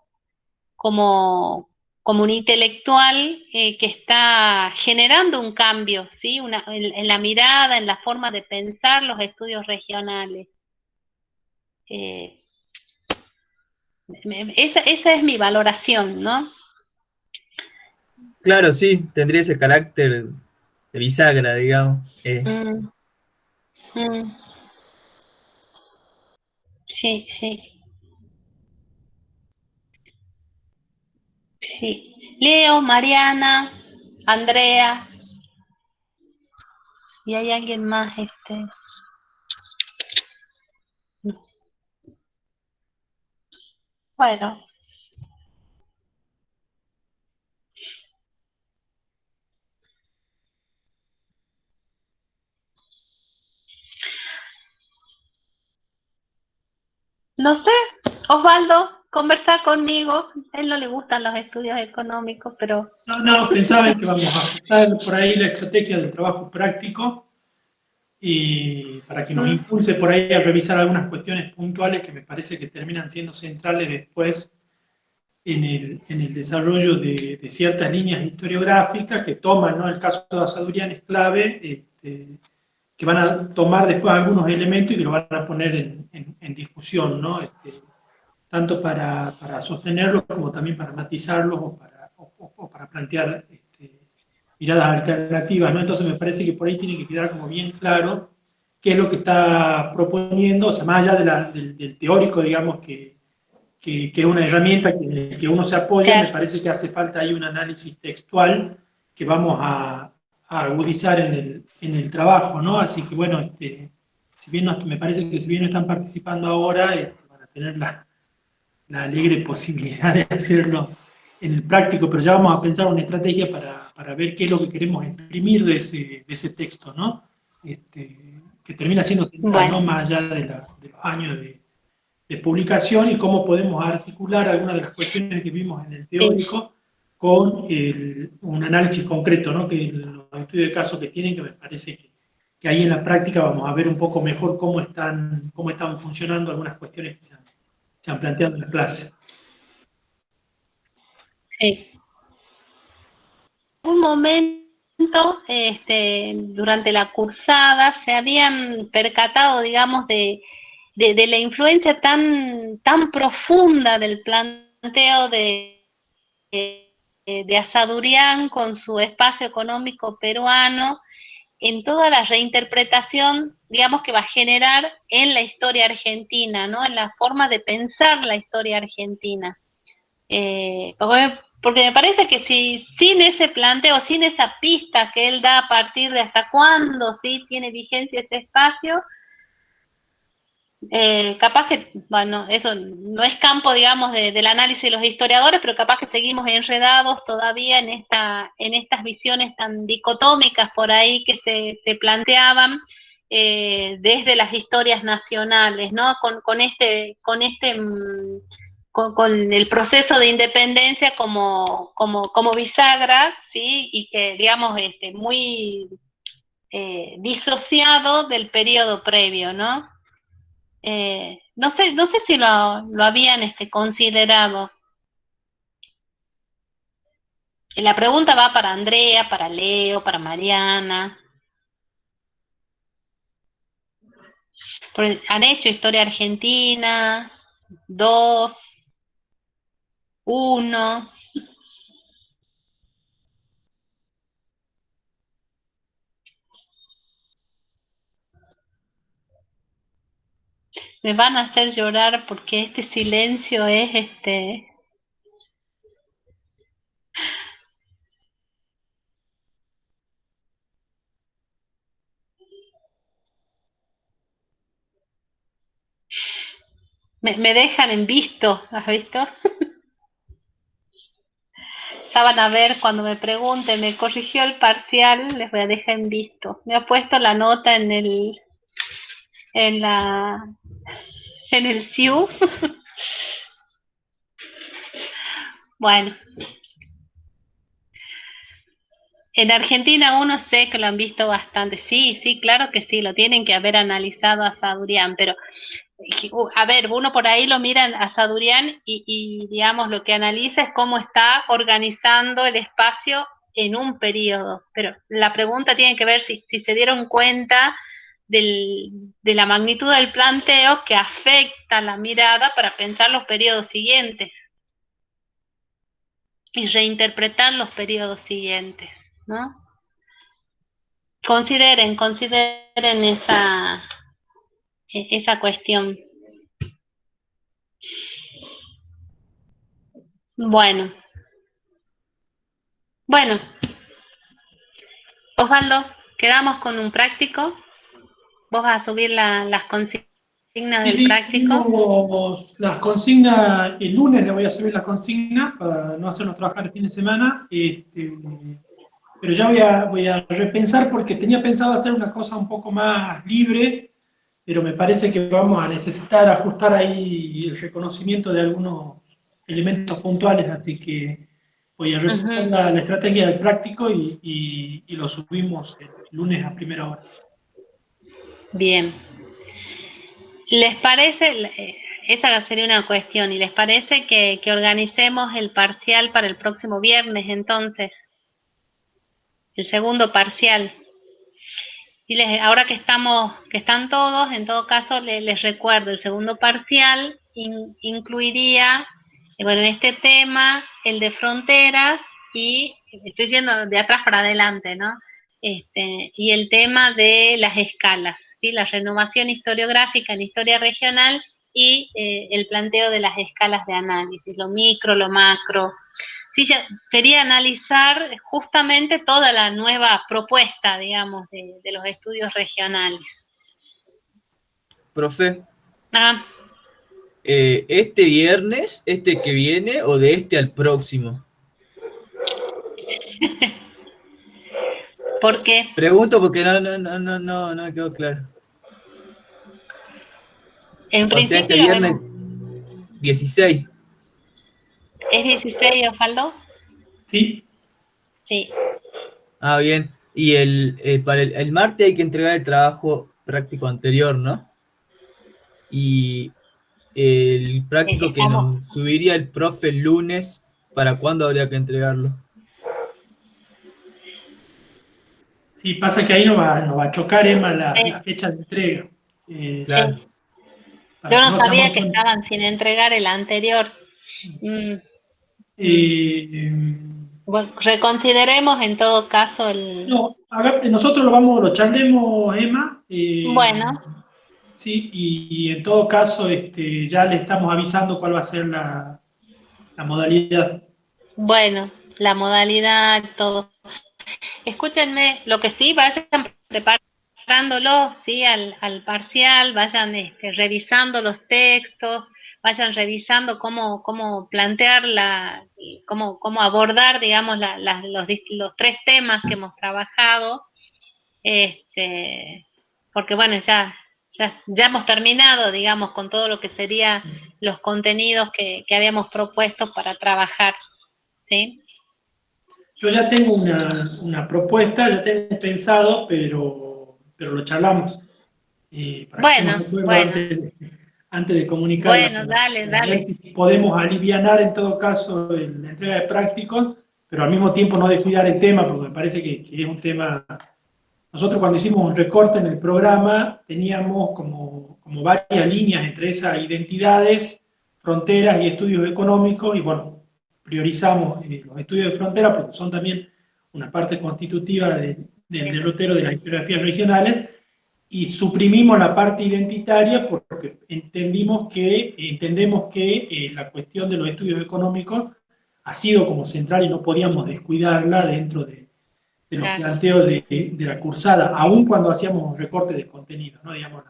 como un intelectual que está generando un cambio, ¿sí? En la mirada, en la forma de pensar los estudios regionales. Eh, esa es mi valoración, ¿no? Claro, sí, tendría ese carácter de bisagra, digamos. Mm, mm, sí, sí, sí. Leo, Mariana, Andrea, y hay alguien más, bueno, no sé, Osvaldo, conversa conmigo, a él no le gustan los estudios económicos, pero No, pensaba en que vamos a ajustar por ahí la estrategia del trabajo práctico y para que nos impulse por ahí a revisar algunas cuestiones puntuales que me parece que terminan siendo centrales después en el desarrollo de ciertas líneas historiográficas que toman, ¿no? El caso de Asadurian es clave, que van a tomar después algunos elementos y que lo van a poner en discusión, ¿no? Tanto para sostenerlos como también para matizarlos o para plantear miradas alternativas, ¿no? Entonces me parece que por ahí tiene que quedar como bien claro qué es lo que está proponiendo, o sea, más allá del teórico, digamos, que es una herramienta en la que uno se apoya, me Claro. parece que hace falta ahí un análisis textual que vamos a agudizar en el trabajo, ¿no? Así que bueno, si bien me parece que si bien no están participando ahora, van a tener la alegre posibilidad de hacerlo en el práctico, pero ya vamos a pensar una estrategia para ver qué es lo que queremos exprimir de ese texto, ¿no? Que termina siendo central, ¿no? Bueno, Más allá de los años de publicación y cómo podemos articular algunas de las cuestiones que vimos en el sí, teórico con un análisis concreto, ¿no? Que los estudios de caso que tienen, que me parece que ahí en la práctica vamos a ver un poco mejor cómo están funcionando algunas cuestiones que se han planteado en la clase. sí. Un momento, durante la cursada, se habían percatado, digamos, de la influencia tan profunda del planteo de Asadurian con su espacio económico peruano en toda la reinterpretación, digamos, que va a generar en la historia argentina, ¿no? En la forma de pensar la historia argentina. Porque me parece que si sin ese planteo, sin esa pista que él da a partir de hasta cuándo sí tiene vigencia ese espacio, capaz que, bueno, eso no es campo, digamos, del análisis de los historiadores, pero capaz que seguimos enredados todavía en estas visiones tan dicotómicas por ahí que se planteaban desde las historias nacionales, ¿no? Con el proceso de independencia como bisagra, ¿sí? Y que, digamos, muy disociado del periodo previo, ¿no? No sé si lo habían considerado. La pregunta va para Andrea, para Leo, para Mariana. Han hecho historia argentina, 2, 1. Me van a hacer llorar porque este silencio es me dejan en visto, ¿has visto? Ya van a ver cuando me pregunten, me corrigió el parcial, les voy a dejar en visto. Me ha puesto la nota en la en el SIU. Bueno, en Argentina uno sé que lo han visto bastante. Sí, sí, claro que sí, lo tienen que haber analizado a Sadurian, pero a ver, uno por ahí lo mira a Sadurian y digamos lo que analiza es cómo está organizando el espacio en un periodo, pero la pregunta tiene que ver si se dieron cuenta de la magnitud del planteo que afecta la mirada para pensar los periodos siguientes y reinterpretar los periodos siguientes, ¿no? Consideren esa cuestión. Bueno, bueno, Osvaldo, quedamos con un práctico. Vos vas a subir las consignas Sí, del sí, práctico. tenemos las consignas, el lunes le voy a subir las consignas para no hacernos trabajar el fin de semana, pero ya voy a repensar porque tenía pensado hacer una cosa un poco más libre, pero me parece que vamos a necesitar ajustar ahí el reconocimiento de algunos elementos puntuales, así que voy a repensar la estrategia del práctico y lo subimos el lunes a primera hora. Bien. ¿Les parece, esa sería una cuestión, y les parece que organicemos el parcial para el próximo viernes entonces? El segundo parcial. Y ahora que están todos, en todo caso les recuerdo, el segundo parcial incluiría, bueno, en este tema, el de fronteras y estoy yendo de atrás para adelante, ¿no? Y el tema de las escalas, ¿sí? La renovación historiográfica en historia regional y el planteo de las escalas de análisis, lo micro, lo macro. Sí, quería analizar justamente toda la nueva propuesta, digamos, de los estudios regionales. Profe, Ah, ¿este viernes, este que viene, o de este al próximo? ¿por qué? Pregunto porque no me quedó claro. En O sea, este principio viernes 16. ¿es 16, Osvaldo? ¿Sí? Sí. Ah, bien. Y para el martes hay que entregar el trabajo práctico anterior, ¿no? Y el práctico que Estamos. nos subiría el profe el lunes, ¿para cuándo habría que entregarlo? Sí, pasa que ahí nos va a chocar, Emma, la fecha de entrega. Claro. Sí. Para Yo que no no seamos sabía que estaban sin entregar el anterior. eh, Bueno, reconsideremos en todo caso el... no, nosotros lo charlemos, Emma, Bueno, sí, y en todo caso ya le estamos avisando cuál va a ser la modalidad. bueno, la modalidad, todo. Escúchenme, lo que sí, vayan preparándolo, ¿sí? Al parcial, vayan revisando los textos, vayan revisando cómo plantear cómo abordar, digamos, los tres temas que hemos trabajado, porque bueno, ya hemos terminado, digamos, con todo lo que sería los contenidos que habíamos propuesto para trabajar, ¿sí? Yo ya tengo una propuesta, ya tengo pensado, pero lo charlamos. Para que estemos Bueno, de acuerdo bueno, antes de comunicarla, bueno, dale, para ver dale. si podemos alivianar en todo caso la entrega de prácticos, pero al mismo tiempo no descuidar el tema, porque me parece que es un tema. Nosotros cuando hicimos un recorte en el programa teníamos como varias líneas entre esas identidades, fronteras y estudios económicos, y bueno, priorizamos los estudios de frontera porque son también una parte constitutiva del derrotero de las historiografías regionales, y suprimimos la parte identitaria porque entendemos que la cuestión de los estudios económicos ha sido como central y no podíamos descuidarla dentro de los Claro. planteos de la cursada, aun cuando hacíamos un recorte de contenido, ¿no? Digamos,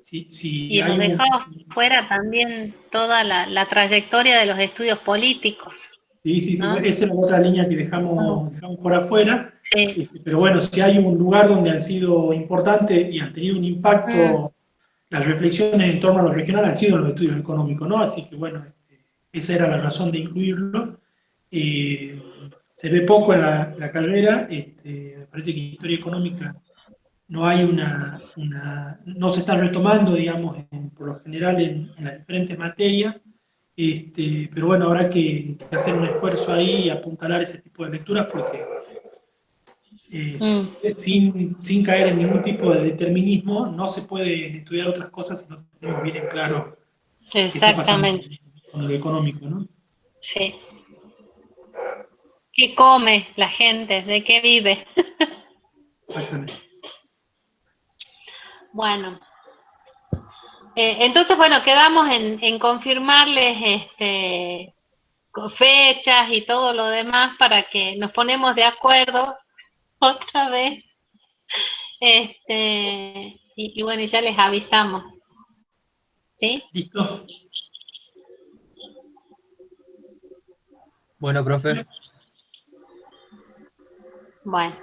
si Y hemos hay dejado fuera también toda la trayectoria de los estudios políticos, sí, ¿no? esa es la otra línea que Mm, dejamos por afuera, sí. pero bueno, si hay un lugar donde han sido importantes y han tenido un Mm, impacto, las reflexiones en torno a lo regional han sido los estudios económicos, ¿no? Así que bueno, esa era la razón de incluirlo. Se ve poco en la carrera, me parece que historia económica no hay no se está retomando, digamos, por lo general en las diferentes materias, pero bueno, habrá que hacer un esfuerzo ahí y apuntalar ese tipo de lecturas porque mm, sin caer en ningún tipo de determinismo, no se puede estudiar otras cosas si no tenemos bien en claro qué está pasando exactamente, con lo económico, ¿no? sí. ¿Qué come la gente? ¿De qué vive? Exactamente. Bueno, entonces, bueno, quedamos en confirmarles con fechas y todo lo demás para que nos ponemos de acuerdo otra vez. Y bueno, ya les avisamos, ¿sí? ¿Listo? Bueno, profe. Bueno,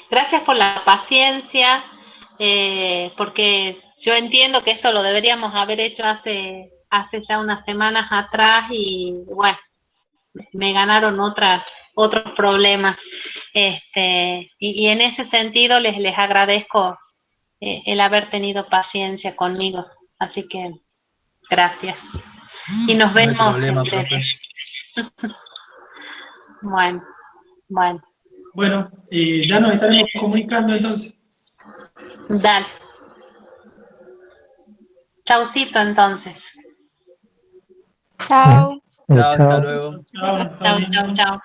gracias por la paciencia, porque yo entiendo que esto lo deberíamos haber hecho hace ya unas semanas atrás y bueno, me ganaron otros problemas. Y en ese sentido les agradezco el haber tenido paciencia conmigo. Así que gracias. Y nos No hay vemos problema, en breve. profe. Bueno, bueno, Bueno, ya nos estaremos comunicando entonces. dale. Chaucito entonces. Chao. Chao, hasta Chao. luego. Chao, nos estamos Chau, chau, viendo. chau.